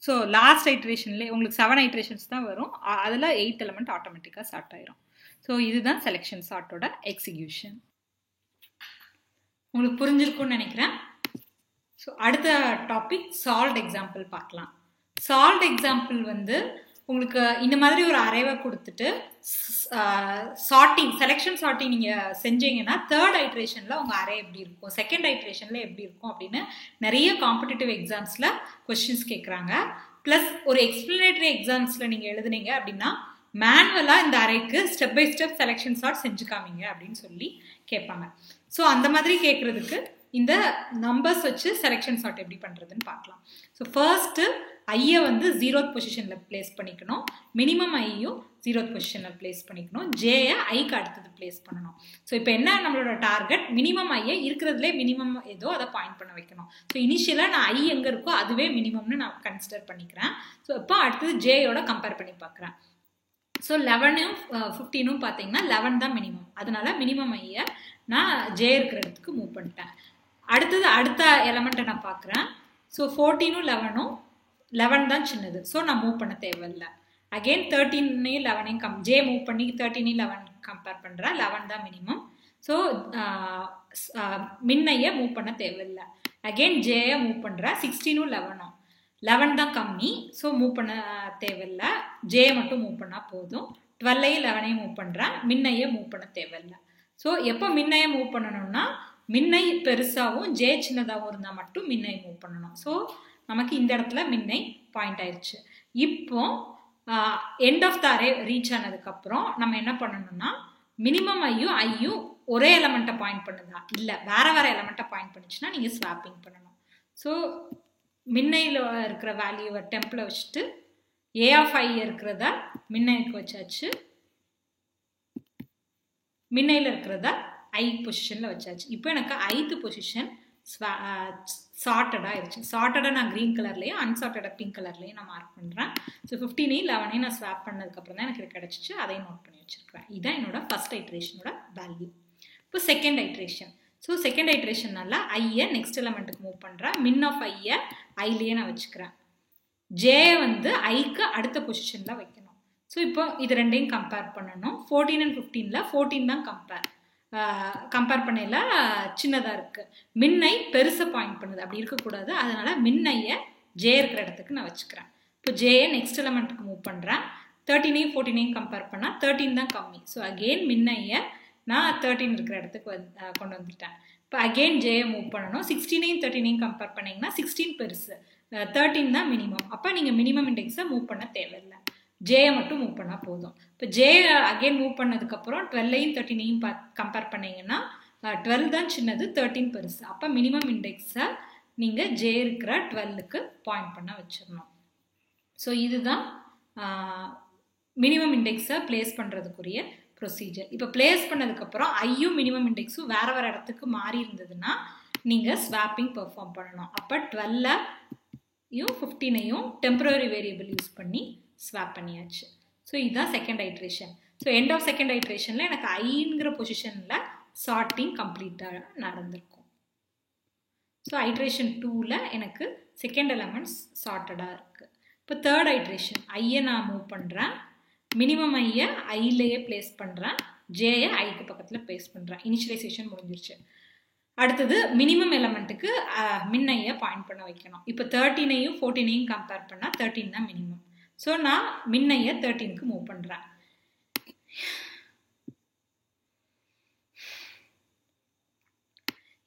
So last ஐட்ரேஷன்லேயே உங்களுக்கு 7 ஐட்ரேஷன்ஸ் தான் வரும், அதில் 8th எலமெண்ட் ஆட்டோமேட்டிக்காக சார்ட் ஆயிரும். ஸோ இதுதான் செலெக்ஷன் சார்ட்டோட எக்ஸிக்யூஷன். உங்களுக்கு புரிஞ்சிருக்கும்னு நினைக்கிறேன். ஸோ அடுத்த டாபிக் சால்வ்ட் எக்ஸாம்பிள் பார்க்கலாம். சால்வ்ட் எக்ஸாம்பிள் வந்து உங்களுக்கு இந்த மாதிரி ஒரு அரேவை கொடுத்துட்டு செலெக்ஷன் சார்ட்டிங் நீங்கள் செஞ்சீங்கன்னா தேர்ட் ஐட்ரேஷனில் உங்கள் அரே எப்படி இருக்கும், செகண்ட் ஐட்ரேஷனில் எப்படி இருக்கும் அப்படின்னு நிறைய காம்படிட்டிவ் எக்ஸாம்ஸில் கொஸ்டின்ஸ் கேட்குறாங்க. ப்ளஸ் ஒரு எக்ஸ்பிளனேட்டரி எக்ஸாம்ஸில் நீங்கள் எழுதுனீங்க அப்படின்னா மேனுவலாக இந்த அரேக்கு step by step selection sort செஞ்சு காமிங்க அப்படின்னு சொல்லி கேட்பாங்க. ஸோ அந்த மாதிரி கேட்குறதுக்கு இந்த நம்பர்ஸ் வச்சு செலெக்ஷன் சார்ட் எப்படி பண்ணுறதுன்னு பார்க்கலாம். ஸோ ஃபர்ஸ்ட்டு ஐயை வந்து 0th பொசிஷனில் பிளேஸ் பண்ணிக்கணும், மினிமம் ஐயும் 0th பொசிஷனில் பிளேஸ் பண்ணிக்கணும், ஜேயை ஐக்கு அடுத்தது பிளேஸ் பண்ணணும். ஸோ இப்போ என்ன நம்மளோட டார்கெட், மினிமம் ஐயை இருக்கிறதுலே மினிமம் ஏதோ அதை பாயிண்ட் பண்ண வைக்கணும். ஸோ இனிஷியலாக நான் ஐ எங்கே இருக்கோ அதுவே மினிமம்னு நான் கன்சிடர் பண்ணிக்கிறேன். ஸோ இப்போ அடுத்தது ஜேயோட கம்பேர் பண்ணி பார்க்குறேன். ஸோ 11ம் 15ம் பார்த்தீங்கன்னா 11 தான் மினிமம், அதனால மினிமம் ஐயை நான் ஜே இருக்கிற இடத்துக்கு மூவ் பண்ணிட்டேன். அடுத்தது அடுத்த எலமெண்ட்டை நான் பார்க்குறேன். ஸோ 14ம் 11ம் 11 தான் சின்னது, ஸோ நான் மூவ் பண்ண தேவையில்லை. அகெயின் 13னையும் 11ஐயும் ஜே மூவ் பண்ணி 13னையும் 11 கம்பேர் பண்ணுறேன், 11 தான் மினிமம். ஸோ மின்னையை மூவ் பண்ண தேவையில்லை. அகெயின் ஜேயை மூவ் பண்ணுறேன், 16ம் 11ம் 11 தான் கம்மி, ஸோ மூவ் பண்ண தேவையில்லை, ஜே மட்டும் மூவ் பண்ணால் போதும். 12ஐயும் 11ஐயும் மூவ் பண்ணுறேன், மின்னையை மூவ் பண்ண தேவையில்லை. ஸோ எப்போ மின்னையை மூவ் பண்ணணும்னா மின்னை பெருசாகவும் ஜே சின்னதாகவும் இருந்தால் மட்டும் மின்னை மூவ் பண்ணணும். ஸோ நமக்கு இந்த இடத்துல மின்னை பாயிண்ட் ஆயிடுச்சு. இப்போ end of the array reach ஆனதுக்கப்புறம் நம்ம என்ன பண்ணணும்னா மினிமம் ஐயும் ஒரே எலமெண்ட்டை பாயிண்ட் பண்ணுதா இல்லை வேறு வேறு எலமெண்ட்டை பாயிண்ட் பண்ணிச்சுன்னா நீங்கள் ஸ்வாப்பிங் பண்ணணும். ஸோ மின்னையில் இருக்கிற வேல்யூவை டெம்பில் வச்சுட்டு ஏ ஆஃப் ஐ இருக்கிறத மின்னைக்கு வச்சாச்சு, மின்னையில் இருக்கிறத ஐ பொசிஷனில் வச்சாச்சு. இப்போ எனக்கு 8th பொசிஷன் சார்ட்டடாக ஆயிடுச்சு. சார்ட்டடாக நான் க்ரீன் கலர்லேயும் அன்சார்ட்டடாக பிங்க் கலர்லேயும் நான் மார்க் பண்ணுறேன். ஸோ 15யும் 11ஐயும் நான் ஸ்வாப் பண்ணதுக்கப்புறம் தான் எனக்கு இது கிடச்சிச்சு, அதையும் நோட் பண்ணி வச்சுருக்கிறேன். இதுதான் என்னோட ஃபர்ஸ்ட் ஐட்ரேஷனோட வேல்யூ. இப்போ செகண்ட் ஐட்ரேஷன். ஸோ செகண்ட் ஐட்ரேஷன்னால ஐயை நெக்ஸ்ட் எலமெண்ட்டுக்கு மூவ் பண்ணுறேன், மின் ஆஃப் ஐயை ஐலேயே நான் வச்சுக்கிறேன், ஜே வந்து ஐக்கு அடுத்த பொசிஷனில் வைக்கணும். ஸோ இப்போ இது ரெண்டையும் கம்பேர் பண்ணணும். 14 and 15ல் 14 தான் கம்பேர் பண்ணையில் சின்னதாக இருக்குது, மின்னை பெருசாக பாயிண்ட் பண்ணுது, அப்படி இருக்கக்கூடாது. அதனால் மின்னையை ஜே இருக்கிற இடத்துக்கு நான் வச்சுக்கிறேன். இப்போ ஜேயை நெக்ஸ்ட் எலமெண்ட்டுக்கு மூவ் பண்ணுறேன், 13ஐயும் 14ஐயும் கம்பேர் பண்ணால் 13 தான் கம்மி. ஸோ அகெயின் மின்னையை நான் 13 இருக்கிற இடத்துக்கு கொண்டு வந்துட்டேன். இப்போ அகெயின் ஜேயை மூவ் பண்ணணும், 16ஐயும் 13ஐயும் கம்பேர் பண்ணிங்கன்னா 16 பெருசு, 13 தான் மினிமம். அப்போ நீங்கள் மினிமம் இண்டெக்ஸை மூவ் பண்ண தேவையில்லை, ஜேயை மட்டும் மூவ் பண்ணால் போதும். இப்போ ஜே அகெயின் மூவ் பண்ணதுக்கப்புறம் 12ஐயும் 13ஐயும் கம்பேர் பண்ணிங்கன்னா 12 தான் சின்னது, 13 பெருசு. அப்போ மினிமம் இண்டெக்ஸை நீங்கள் ஜே இருக்கிற 12க்கு பாயிண்ட் பண்ண வச்சிடணும். ஸோ இதுதான் மினிமம் இண்டெக்ஸை பிளேஸ் பண்ணுறதுக்குரிய ப்ரொசீஜர். இப்போ பிளேஸ் பண்ணதுக்கப்புறம் ஐயும் மினிமம் இண்டெக்ஸும் வேறு வேறு இடத்துக்கு மாறி இருந்ததுன்னா நீங்கள் ஸ்வாப்பிங் பெர்ஃபார்ம் பண்ணணும். அப்போ 12ஐயும் 15ஐயும் டெம்பரரி வேரியபிள் யூஸ் பண்ணி ஸ்வாப் பண்ணியாச்சு. ஸோ இதுதான் second iteration. So end of second ஐட்ரேஷனில் எனக்கு ஐங்கிற பொசிஷனில் சார்ட்டிங் கம்ப்ளீட்டாக நடந்திருக்கும். ஸோ ஐட்ரேஷன் 2ல் எனக்கு செகண்ட் எலமெண்ட்ஸ் சார்ட்டடாக இருக்குது. இப்போ தேர்ட் ஐட்ரேஷன் ஐயை நான் மூவ் பண்ணுறேன், மினிமம் ஐயை ஐலேயே பிளேஸ் பண்ணுறேன், ஜேயை ஐக்கு பக்கத்தில் பேஸ்ட் பண்ணுறேன். இனிஷியலைசேஷன் முடிஞ்சிருச்சு. அடுத்தது மினிமம் எலமெண்ட்டுக்கு மின்னையை பாயிண்ட் பண்ண வைக்கணும். இப்போ 13ஐயும் 14ஐயும் கம்பேர் பண்ணால் 13 தான் மினிமம். ஸோ நான் மின்னையை 13க்கு மூவ் பண்ணுறேன்.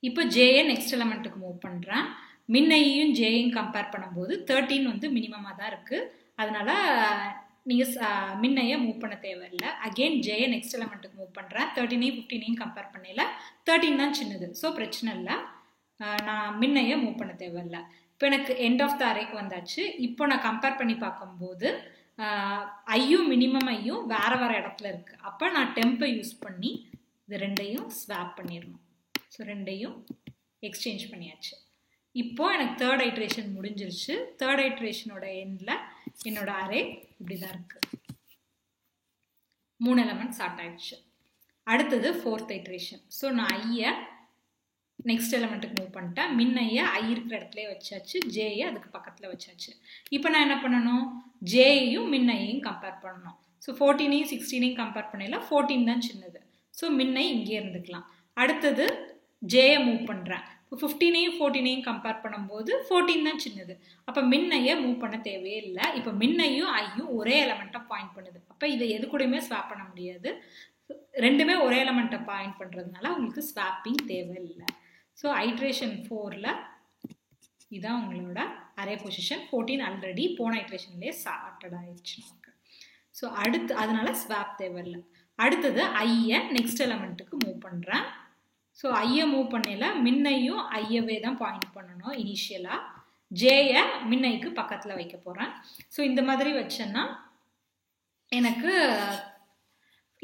இப்போ ஜேயை நெக்ஸ்ட் எலமெண்ட்டுக்கு மூவ் பண்ணுறேன். மின்னையும் ஜேயும் கம்பேர் பண்ணும்போது 13 வந்து மினிமமாக தான் இருக்குது. அதனால நீங்கள் மின்னையை மூவ் பண்ண தேவையில்லை. அகெயின் ஜேயை நெக்ஸ்ட் எலமெண்ட்டுக்கு மூவ் பண்ணுறேன். 13ஐயும் 15ஐயும் கம்பேர் பண்ணல 13 தான் சின்னது. ஸோ பிரச்சனை இல்லை, நான் மின்னையை மூவ் பண்ண தேவையில்லை. இப்போ எனக்கு எண்ட் ஆஃப் த அரேக்கு வந்தாச்சு. இப்போ நான் கம்பேர் பண்ணி பார்க்கும்போது ஐயும் மினிமம் ஐயும் வேறு வேறு இடத்துல இருக்குது. அப்போ நான் டெம்பை யூஸ் பண்ணி இது ரெண்டையும் ஸ்வாப் பண்ணிடணும். ஸோ ரெண்டையும் எக்ஸ்சேஞ்ச் பண்ணியாச்சு. இப்போ எனக்கு தேர்ட் ஐட்ரேஷன் முடிஞ்சிருச்சு. தேர்ட் ஐட்ரேஷனோட எண்டில் என்னோட அரே இப்படி தான் இருக்குது. 3 எலமெண்ட் ஸ்டார்ட் ஆயிடுச்சு. அடுத்தது ஃபோர்த் ஐட்ரேஷன். ஸோ நான் ஐயை நெக்ஸ்ட் எலமெண்ட்டுக்கு மூவ் பண்ணிட்டேன். மின்னையை ஐ இருக்கிற இடத்துல வச்சாச்சு, ஜேயை அதுக்கு பக்கத்தில் வச்சாச்சு. இப்போ நான் என்ன பண்ணணும், ஜேயையும் மின்னையையும் கம்பேர் பண்ணணும். ஸோ 14ஐயும் 16ஐயும் கம்பேர் பண்ணல 14 தான் சின்னது. ஸோ மின்னை இங்கே இருந்துக்கலாம். அடுத்தது ஜேயை மூவ் பண்ணுறேன். இப்போ 15ஐயும் 14ஐயும் கம்பேர் பண்ணும்போது 14 தான் சின்னது. அப்போ மின்னையை மூவ் பண்ண தேவையே இல்லை. இப்போ மின்னையும் ஐயும் ஒரே எலமெண்ட்டை பாயிண்ட் பண்ணுது. அப்போ இதை எது கூடயுமே ஸ்வாப் பண்ண முடியாது. ரெண்டுமே ஒரே எலமெண்ட்டை பாயிண்ட் பண்ணுறதுனால உங்களுக்கு ஸ்வாப்பிங் தேவையில்லை. ஸோ ஐட்ரேஷன் 4ல் இதான் உங்களோட அரே பொசிஷன். 14 ஆல்ரெடி போன ஐட்ரேஷன்லேயே ஸ்டார்டட் ஆயிடுச்சு நமக்கு. ஸோ அடுத்து அதனால ஸ்வாப் தேவையில்லை. அடுத்தது ஐயை நெக்ஸ்ட் எலமெண்ட்டுக்கு மூவ் பண்ணுறேன். ஸோ ஐயை மூவ் பண்ணல மின்னையும் ஐயவே தான் பாயிண்ட் பண்ணணும் இனிஷியலாக. ஜேயை மின்னைக்கு பக்கத்தில் வைக்க போகிறேன். ஸோ இந்த மாதிரி வச்சேன்னா எனக்கு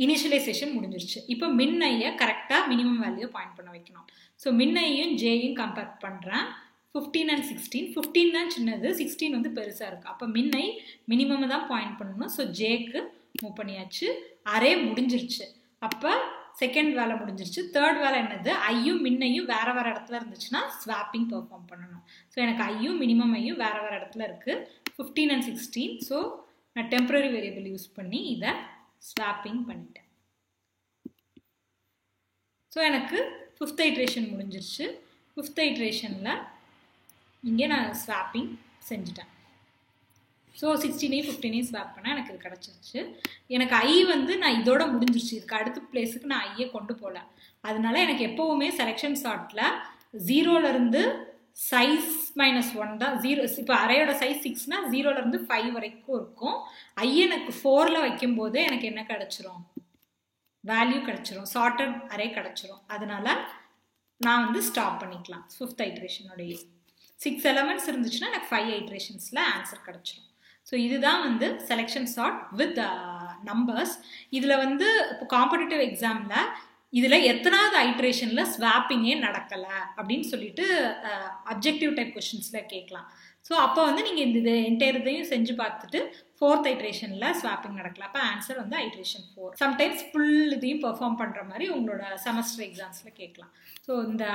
இனிஷியலைசேஷன் முடிஞ்சிருச்சு. இப்போ மின்னையை கரெக்டாக மினிமம் வேல்யூ பாயிண்ட் பண்ண வைக்கணும். ஸோ மின்னையும் ஜேயும் கம்பேர் பண்ணுறேன். 15 and 16. 15 தான் சின்னது, 16 வந்து பெருசாக இருக்குது. அப்போ மின்னை மினிமம் தான் பாயிண்ட் பண்ணணும். ஸோ ஜேக்கு மூவ் பண்ணியாச்சு. அரே முடிஞ்சிருச்சு. அப்போ செகண்ட் வேலை முடிஞ்சிருச்சு. தேர்ட் வேலை என்னது, ஐயும் மின்னையும் வேறு வேறு இடத்துல இருந்துச்சுன்னா ஸ்வாப்பிங் பெர்ஃபார்ம் பண்ணணும். ஸோ எனக்கு ஐயும் மினிமம் ஐயும் வேறு வேறு இடத்துல இருக்குது, 15 and 16. ஸோ நான் டெம்பரரி வேரியபிள் யூஸ் பண்ணி இதை ஸ்வாப்பிங் பண்ணிட்டேன். ஸோ எனக்கு 5th ஐட்ரேஷன் முடிஞ்சிருச்சு. 5th ஐட்ரேஷனில் இங்கே நான் ஸ்வாப்பிங் செஞ்சுட்டேன். ஸோ 16ஐயும் 15ஐயும் ஸ்வாப் பண்ணால் எனக்கு இது கிடச்சிருச்சு. எனக்கு ஐ வந்து நான் இதோட முடிஞ்சிருச்சு. இதுக்கு அடுத்த பிளேஸுக்கு நான் ஐயை கொண்டு போகல. அதனால எனக்கு எப்போவுமே செலெக்ஷன் சார்ட்டில் 0லேருந்து சைஸ் -1 தான் 0. இப்போ அரையோட சைஸ் 6னா 0லேருந்து 5 வரைக்கும் இருக்கும். ஐ எனக்கு 4ல் வைக்கும்போது எனக்கு என்ன கிடச்சிரும், வேல்யூ கிடச்சிரும், சார்ட்டட் அரே கிடச்சிரும். அதனால நான் வந்து ஸ்டாப் பண்ணிக்கலாம். 5th ஐட்ரேஷனோடைய 6 எலமெண்ட்ஸ் இருந்துச்சுன்னா எனக்கு 5 ஐட்ரேஷன்ஸில் ஆன்சர் கிடச்சிரும். ஸோ இதுதான் வந்து செலெக்ஷன் சார்ட் வித் நம்பர்ஸ். இதில் வந்து இப்போ காம்படிட்டிவ் எக்ஸாமில் இதில் எத்தனாவது ஐட்ரேஷனில் ஸ்வாப்பிங்கே நடக்கலை அப்படின்னு சொல்லிட்டு அப்ஜெக்டிவ் டைப் கொஷின்ஸில் கேட்கலாம். ஸோ அப்போ வந்து நீங்கள் இந்த என்டையர் இதையும் செஞ்சு பார்த்துட்டு 4th ஐட்ரேஷனில் ஸ்வாப்பிங் நடக்கல. அப்போ ஆன்சர் வந்து ஐட்ரேஷன் 4. சம்டைம்ஸ் ஃபுல் இதையும் பெர்ஃபார்ம் பண்ணுற மாதிரி உங்களோட செமஸ்டர் எக்ஸாம்ஸில் கேட்கலாம். ஸோ இந்த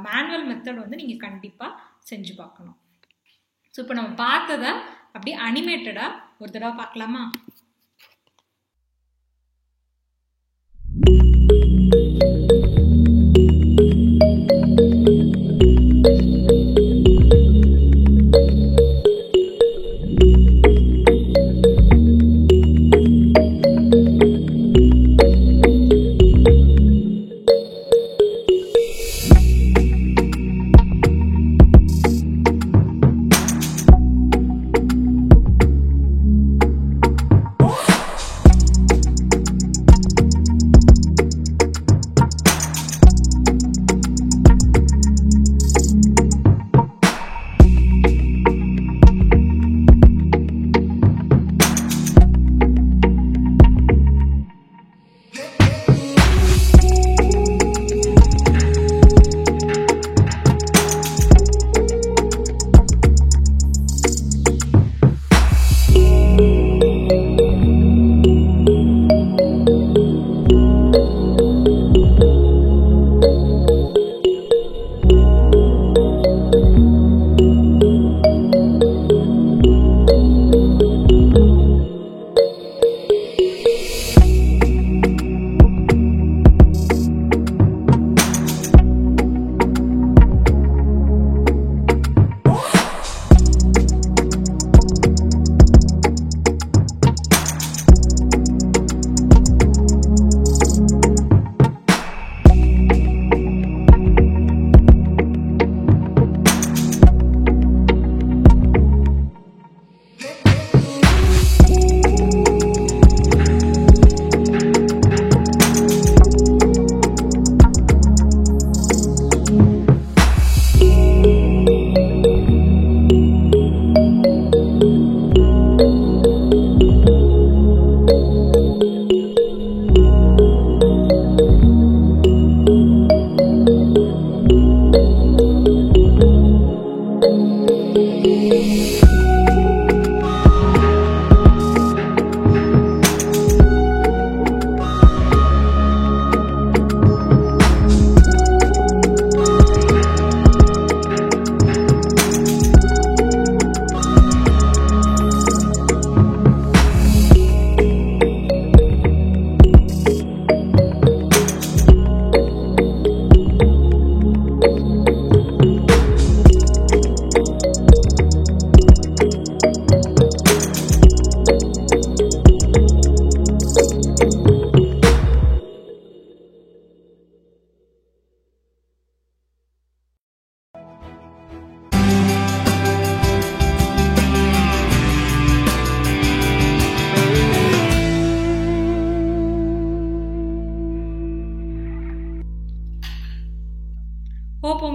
மேனுவல் மெத்தட் வந்து நீங்கள் கண்டிப்பாக செஞ்சு பார்க்கணும். ஸோ இப்போ நம்ம பார்த்ததை அப்படியே அனிமேட்டடாக ஒரு தடவை பார்க்கலாமா?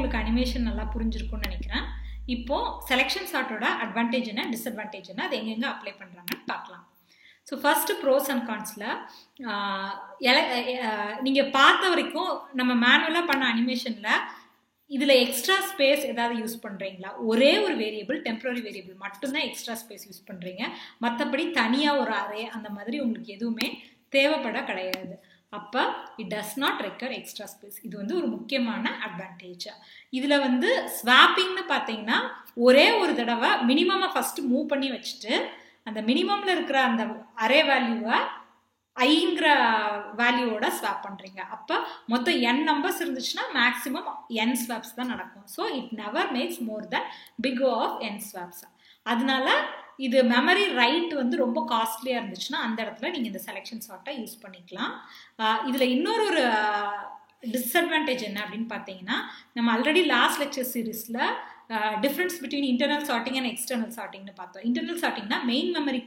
உங்களுக்கு அனிமேஷன் நல்லா புரிஞ்சிருக்கும்னு நினைக்கிறேன். இப்போ செலெக்ஷன் சார்ட்டோட அட்வான்டேஜ் என்ன, டிஸ்அட்வான்டேஜ் என்ன, அது எங்கெங்க அப்ளை பண்ணுறாங்கன்னு பார்க்கலாம். ஸோ ஃபர்ஸ்ட் ப்ரோஸ் அண்ட் கான்ஸில் நீங்கள் பார்த்த வரைக்கும் நம்ம மேனுவலாக பண்ண அனிமேஷனில் இதில் எக்ஸ்ட்ரா ஸ்பேஸ் ஏதாவது யூஸ் பண்ணுறீங்களா? ஒரே ஒரு வேரியபிள், டெம்பரரி வேரியபிள் மட்டும்தான் எக்ஸ்ட்ரா ஸ்பேஸ் யூஸ் பண்ணுறீங்க. மற்றபடி தனியாக ஒரு அரே அந்த மாதிரி உங்களுக்கு எதுவுமே தேவைப்பட கிடையாது. அப்போ it does not require extra space. இது வந்து ஒரு முக்கியமான அட்வான்டேஜ். இதில் வந்து ஸ்வாப்பிங்னு பார்த்தீங்கன்னா ஒரே ஒரு தடவை மினிமமாக ஃபஸ்ட்டு மூவ் பண்ணி வச்சுட்டு அந்த மினிமமில் இருக்கிற அந்த அரே வேல்யூவை ஐங்கிற வேல்யூவோட ஸ்வாப் பண்ணுறீங்க. அப்போ மொத்தம் n நம்பர்ஸ் இருந்துச்சுன்னா மேக்ஸிமம் n ஸ்வாப்ஸ் தான் நடக்கும். So it never max more than big of n swaps. அதனால இது மெமரி ரைட் வந்து ரொம்ப காஸ்ட்லியாக இருந்துச்சுன்னா அந்த இடத்துல நீங்கள் இந்த செலெக்ஷன் சார்ட்டை யூஸ் பண்ணிக்கலாம். இதில் இன்னொரு டிஸ்அட்வான்டேஜ் என்ன அப்படின்னு பார்த்தீங்கன்னா, நம்ம ஆல்ரெடி லாஸ்ட் லெக்சர் சீரீஸில் difference between internal sorting and external சார்ட்டிங்னு பார்த்தோம். இன்டர்னல் சார்ட்டிங்னா மெயின் மெமரி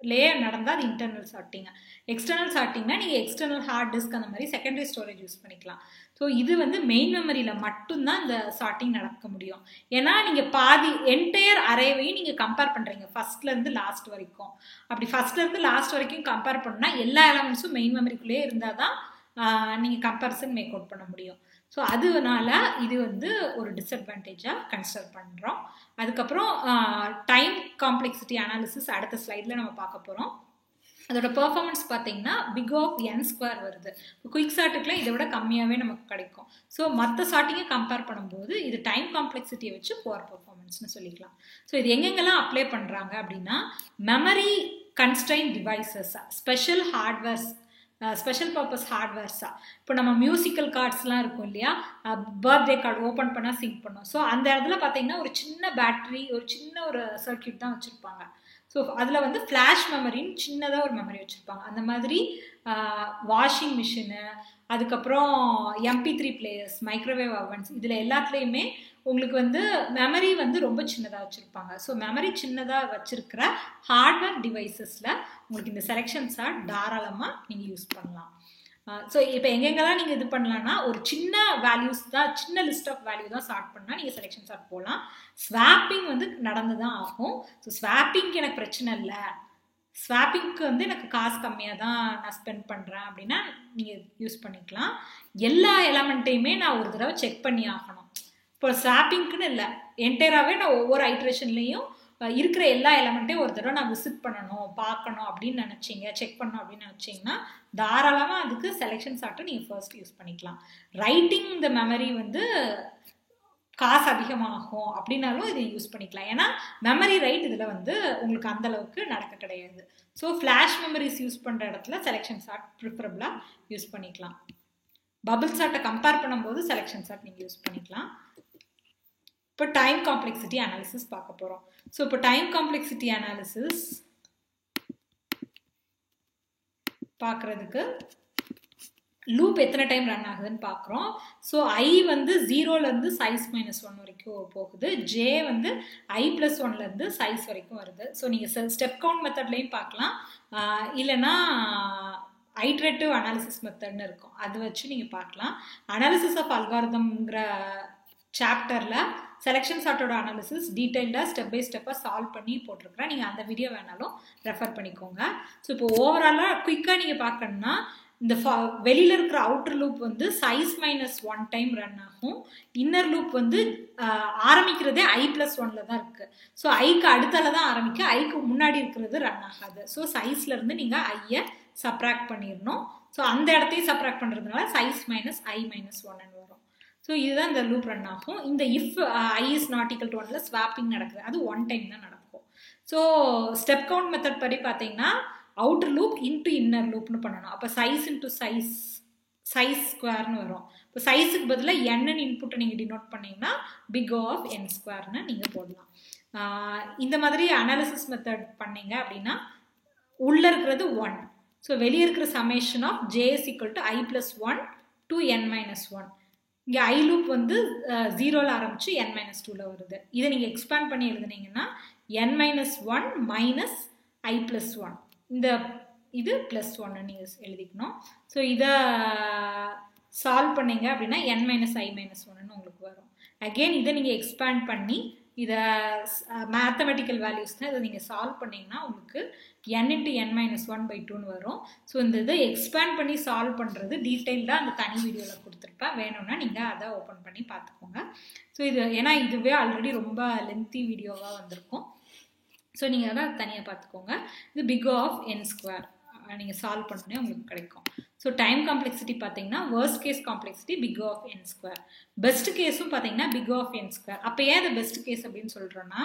லேயர் நடந்தால் அது இன்டர்னல் சார்ட்டிங். எக்ஸ்டர்னல் சார்ட்டிங்னா நீங்கள் எக்ஸ்டர்னல் ஹார்ட் டிஸ்க் அந்த மாதிரி செகண்டரி ஸ்டோரேஜ் யூஸ் பண்ணிக்கலாம். ஸோ இது வந்து மெயின் மெமரியில் மட்டும்தான் இந்த சார்ட்டிங் நடக்க முடியும். ஏன்னா நீங்கள் பாதி என்டையர் அரேவையும் நீங்கள் கம்பேர் பண்ணுறீங்க ஃபர்ஸ்ட்லேருந்து லாஸ்ட் வரைக்கும். அப்படி ஃபர்ஸ்ட்லேருந்து லாஸ்ட் வரைக்கும் கம்பேர் பண்ணால் எல்லா எலமெண்ட்ஸும் மெயின் மெமரிக்குள்ளேயே இருந்தால் தான் நீங்கள் கம்பேரிசன் மேக் அவுட் பண்ண முடியும். ஸோ அதனால இது வந்து ஒரு டிஸ்அட்வான்டேஜாக கன்சிடர் பண்ணுறோம். அதுக்கப்புறம் டைம் காம்ப்ளெக்சிட்டி அனாலிசிஸ் அடுத்த ஸ்லைடில் நம்ம பார்க்க போகிறோம். அதோட பெர்ஃபார்மன்ஸ் பார்த்தீங்கன்னா பிக் ஆஃப் n ஸ்கொயர் வருது. குயிக் சார்ட்டுக்குலாம் இதை விட கம்மியாகவே நமக்கு கிடைக்கும். ஸோ மற்ற சார்ட்டிங்கை கம்பேர் பண்ணும்போது இது டைம் காம்ப்ளெக்சிட்டியை வச்சு புவர் பெர்ஃபார்மன்ஸ்னு சொல்லிக்கலாம். ஸோ இது எங்கெங்கெல்லாம் அப்ளை பண்ணுறாங்க அப்படின்னா, memory constrain devices, special hardwares, special purpose ஹார்ட்வேர்ஸா. இப்போ நம்ம மியூசிக்கல் கார்ட்ஸ்லாம் இருக்கும் இல்லையா, பர்த்டே கார்டு ஓப்பன் பண்ணால் சிங்க் பண்ணோம். ஸோ அந்த இடத்துல பார்த்தீங்கன்னா ஒரு சின்ன பேட்டரி, ஒரு சின்ன ஒரு சர்க்கியூட் தான் வச்சுருப்பாங்க. ஸோ அதில் வந்து ஃப்ளாஷ் மெமரின்னு சின்னதாக ஒரு மெமரி வச்சுருப்பாங்க. அந்த மாதிரி வாஷிங் மிஷினு, அதுக்கப்புறம் MP3 பிளேயர்ஸ், மைக்ரோவேவ் அவன்ஸ், இதில் எல்லாத்துலேயுமே உங்களுக்கு வந்து மெமரி வந்து ரொம்ப சின்னதாக வச்சுருப்பாங்க. ஸோ மெமரி சின்னதாக வச்சுருக்கிற ஹார்ட்வேர் டிவைசஸில் உங்களுக்கு இந்த செலெக்ஷன் சார்ட் தாராளமாக நீங்கள் யூஸ் பண்ணலாம். ஸோ இப்போ எங்கெங்கெல்லாம் நீங்கள் இது பண்ணலான்னா, ஒரு சின்ன வேல்யூஸ் தான், சின்ன லிஸ்ட் ஆஃப் வேல்யூ தான் ஸ்டார்ட் பண்ணால் நீங்கள் செலெக்ஷன் சார்ட் போகலாம். ஸ்வாப்பிங் வந்து நடந்து தான் ஆகும். ஸோ ஸ்வாப்பிங்க்கு எனக்கு பிரச்சனை இல்லை, ஸ்வாப்பிங்க்கு வந்து எனக்கு காசு கம்மியாக தான் நான் ஸ்பெண்ட் பண்ணுறேன் அப்படின்னா நீங்கள் யூஸ் பண்ணிக்கலாம். எல்லா எலமெண்ட்டையுமே நான் ஒரு தடவை செக் பண்ணி ஆகணும். இப்போ ஸ்வாப்பிங்க்குன்னு இல்லை, என்டையராகவே நான் ஒவ்வொரு ஐட்ரேஷன்லேயும் இருக்கிற எல்லா எலமெண்ட்டையும் ஒரு தடவை நான் விசிட் பண்ணணும், பார்க்கணும் அப்படின்னு நினச்சிங்க, செக் பண்ணணும் அப்படின்னு நினச்சிங்கன்னா தாராளமாக அதுக்கு செலெக்ஷன் சார்ட்டை நீங்கள் ஃபர்ஸ்ட் யூஸ் பண்ணிக்கலாம். ரைட்டிங் இந்த மெமரி வந்து காசு அதிகமாகும் அப்படின்னாலும் இதை யூஸ் பண்ணிக்கலாம். ஏன்னா மெமரி ரைட் இதில் வந்து உங்களுக்கு அந்தளவுக்கு நடக்க கிடையாது. ஸோ ஃப்ளாஷ் மெமரிஸ் யூஸ் பண்ணுற இடத்துல செலெக்ஷன் சார்ட் ப்ரிஃபரபிளாக யூஸ் பண்ணிக்கலாம். பபிள் சார்ட்டை கம்பேர் பண்ணும்போது செலெக்ஷன் சார்ட் நீங்கள் யூஸ் பண்ணிக்கலாம். இப்போ டைம் காம்ப்ளெக்சிட்டி அனாலிசிஸ் பார்க்க போகிறோம். ஸோ இப்போ டைம் காம்ப்ளெக்சிட்டி அனாலிசிஸ் பார்க்குறதுக்கு லூப் எத்தனை டைம் ரன் ஆகுதுன்னு பார்க்குறோம். ஸோ ஐ வந்து 0லேருந்து size -1 வரைக்கும் போகுது, ஜே வந்து i+1லேருந்து size வரைக்கும் வருது. ஸோ நீங்கள் ஸ்டெப் கவுண்ட் மெத்தட்லேயும் பார்க்கலாம், இல்லைன்னா ஐட்ரேட்டிவ் அனாலிசிஸ் மெத்தட்னு இருக்கும், அது வச்சு நீங்கள் பார்க்கலாம். அனாலிசிஸ் ஆஃப் அல்காரிதம்ங்கிற சாப்டரில் செலெக்ஷன் சார்ட்டோட அனாலிசிஸ் டீட்டெயில்டாக ஸ்டெப் பை ஸ்டெப்பாக சால்வ் பண்ணி போட்டிருக்கிறேன். நீங்கள் அந்த வீடியோ வேணாலும் ரெஃபர் பண்ணிக்கோங்க. ஸோ இப்போ ஓவராலாக குயிக்காக நீங்கள் பார்க்கணுன்னா, இந்த வெளியில் இருக்கிற அவுட்டர் லூப் வந்து size -1 டைம் ரன் ஆகும். இன்னர் லூப் வந்து ஆரம்பிக்கிறதே i+1ல் தான் இருக்குது. ஸோ ஐக்கு அடுத்தால தான் ஆரம்பிக்க, ஐக்கு முன்னாடி இருக்கிறது ரன் ஆகாது. ஸோ சைஸ்லேருந்து நீங்கள் ஐயை சப்ராக்ட் பண்ணிடணும். ஸோ அந்த இடத்தையும் சப்ராக்ட் பண்ணுறதுனால size -i-1 வரும். ஸோ இதுதான் இந்த லூப் ரன் ஆகும். இந்த if i is not equal to 1ல் ஸ்வாப்பிங் நடக்குது, அது 1 டைம் தான் நடக்கும். ஸோ ஸ்டெப் கவுண்ட் மெத்தட் படி பார்த்தீங்கன்னா அவுட்டர் லூப் இன்ட்டு இன்னர் லூப்னு பண்ணணும். அப்போ சைஸ் இன்ட்டு சைஸ் ஸ்கொயர்னு வரும். இப்போ சைஸுக்கு பதிலாக என்னன்னு இன்புட்டை நீங்கள் டினோட் பண்ணிங்கன்னா பிக் ஆஃப் n ஸ்கொயர்னு நீங்கள் போடலாம். இந்த மாதிரி அனாலிசிஸ் மெத்தட் பண்ணீங்க அப்படின்னா உள்ளே இருக்கிறது 1. ஸோ வெளியே இருக்கிற summation of j is equal to i+1 to n-1. இங்கே ஐ லூப் வந்து 0ல் ஆரம்பித்து n-2ல் வருது. இதை நீங்கள் எக்ஸ்பேண்ட் பண்ணி எழுதுனீங்கன்னா n-1 - i+1, இந்த இது +1 நீங்கள் எழுதிக்கணும். ஸோ இதை சால்வ் பண்ணிங்க அப்படின்னா n - i - 1 உங்களுக்கு வரும். அகெயின் இதை நீங்கள் எக்ஸ்பேண்ட் பண்ணி இதை மேத்தமெட்டிக்கல் வேல்யூஸ் தான் இதை நீங்கள் சால்வ் பண்ணிங்கன்னா உங்களுக்கு n × n-1/2 வரும். ஸோ இந்த இதை எக்ஸ்பேண்ட் பண்ணி சால்வ் பண்ணுறது டீட்டெயில்டாக அந்த தனி வீடியோவில் கொடுத்துருப்பேன். வேணும்னா நீங்கள் அதை ஓப்பன் பண்ணி பார்த்துக்கோங்க. ஸோ இது ஏன்னா இதுவே ஆல்ரெடி ரொம்ப லென்த்தி வீடியோவாக வந்திருக்கும். ஸோ நீங்கள் அதை தனியாக பார்த்துக்கோங்க. இது big of n² நீங்கள் சால்வ் பண்ணோன்னே உங்களுக்கு கிடைக்கும். ஸோ டைம் காம்ப்ளெக்சிட்டி பார்த்தீங்கன்னா worst case complexity big of n². Best கேஸும் பார்த்தீங்கன்னா big of n². அப்போ ஏன் அது பெஸ்ட் கேஸ் அப்படின்னு சொல்கிறோன்னா,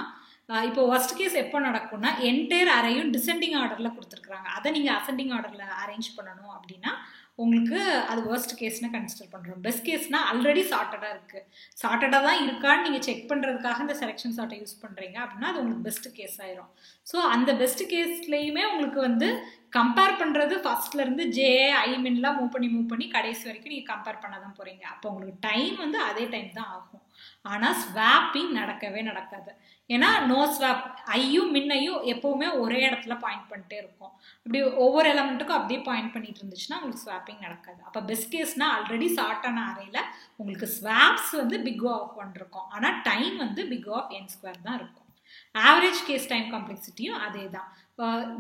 இப்போ ஒர்ஸ்ட் கேஸ் எப்போ நடக்கும்னா என்டையர் அரையும் டிசெண்டிங் ஆர்டரில் கொடுத்துருக்குறாங்க. அதை நீங்கள் அசெண்டிங் ஆர்டரில் அரேஞ்ச் பண்ணணும் அப்படின்னா உங்களுக்கு அது வேர்ஸ்ட் கேஸ்னு கன்சிடர் பண்ணுறோம். பெஸ்ட் கேஸ்னால் ஆல்ரெடி சார்ட்டடாக இருக்குது, சார்ட்டடாக தான் இருக்கான்னு நீங்கள் செக் பண்ணுறதுக்காக இந்த செலெக்ஷன் சார்ட்டை யூஸ் பண்ணுறீங்க அப்படின்னா அது உங்களுக்கு பெஸ்ட் கேஸ் ஆயிரும். ஸோ அந்த பெஸ்ட் கேஸ்லேயுமே உங்களுக்கு வந்து கம்பேர் பண்ணுறது ஃபர்ஸ்ட்லேருந்து ஐ-மின்லாம் மூவ் பண்ணி கடைசி வரைக்கும் நீங்கள் கம்பேர் பண்ண தான் போகிறீங்க. அப்போ உங்களுக்கு டைம் வந்து அதே டைம் தான் ஆகும். ஆனால் ஸ்வாப்பிங் நடக்கவே நடக்காது. ஏன்னா நோ ஸ்வாப், ஐயும் மின்னையும் எப்போவுமே ஒரே இடத்துல பாயிண்ட் பண்ணிட்டே இருக்கும். அப்படி ஒவ்வொரு எலமெண்ட்டுக்கும் அப்படியே பாயிண்ட் பண்ணிட்டு இருந்துச்சுன்னா உங்களுக்கு ஸ்வாப்பிங் நடக்காது. அப்போ பெஸ்ட் கேஸ்னா ஆல்ரெடி சார்ட்டான அறையில் உங்களுக்கு ஸ்வாப்ஸ் வந்து big of 1 இருக்கும், ஆனால் டைம் வந்து big of n² தான் இருக்கும். ஆவரேஜ் கேஸ் டைம் காம்ப்ளெக்சிட்டியும் அதே தான்,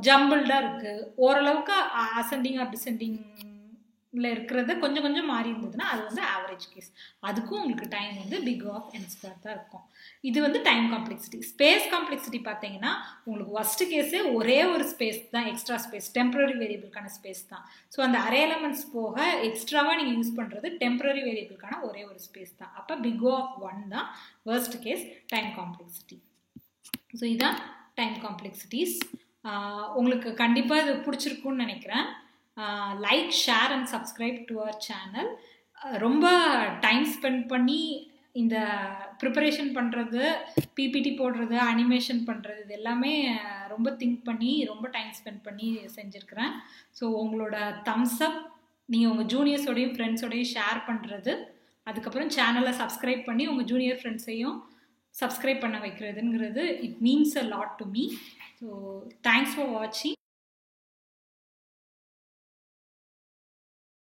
ஜம்பிள்டாக இருக்குது. ஓரளவுக்கு அசெண்டிங் ஆர் டிசெண்டிங்கில் இருக்கிறது கொஞ்சம் கொஞ்சம் மாறி இருந்ததுன்னா அது வந்து ஆவரேஜ் கேஸ். அதுக்கும் உங்களுக்கு டைம் வந்து big of n² தான் இருக்கும். இது வந்து டைம் காம்ப்ளெக்சிட்டி. ஸ்பேஸ் காம்ப்ளெக்சிட்டி பார்த்தீங்கன்னா உங்களுக்கு ஒர்ஸ்ட் கேஸே ஒரே ஒரு ஸ்பேஸ் தான், எக்ஸ்ட்ரா ஸ்பேஸ், டெம்பரரி வேரியபிளுக்கான ஸ்பேஸ் தான். ஸோ அந்த அரே எலமெண்ட்ஸ் போக எக்ஸ்ட்ராவாக நீங்கள் யூஸ் பண்ணுறது டெம்பரரி வேரியபிளுக்கான ஒரே ஒரு ஸ்பேஸ் தான். அப்போ big of 1 தான் worst case time complexity. So இதான் டைம் காம்ப்ளெக்சிட்டிஸ். உங்களுக்கு கண்டிப்பாக இது பிடிச்சிருக்குன்னு நினைக்கிறேன். Like, share and subscribe to our channel. ரொம்ப டைம் ஸ்பெண்ட் பண்ணி இந்த ப்ரிப்பரேஷன் பண்ணுறது, பிபிடி போடுறது, அனிமேஷன் பண்ணுறது, இது எல்லாமே ரொம்ப திங்க் பண்ணி ரொம்ப டைம் ஸ்பெண்ட் பண்ணி செஞ்சுருக்கிறேன். ஸோ உங்களோட தம்ஸ் அப், நீங்கள் உங்கள் ஜூனியர்ஸோடையும் ஃப்ரெண்ட்ஸோடையும் ஷேர் பண்ணுறது, அதுக்கப்புறம் சேனலை சப்ஸ்கிரைப் பண்ணி உங்கள் ஜூனியர் ஃப்ரெண்ட்ஸையும் சப்ஸ்கிரைப் பண்ண வைக்கிறதுங்கிறது, it means a lot to me. So thanks for வாட்சிங்.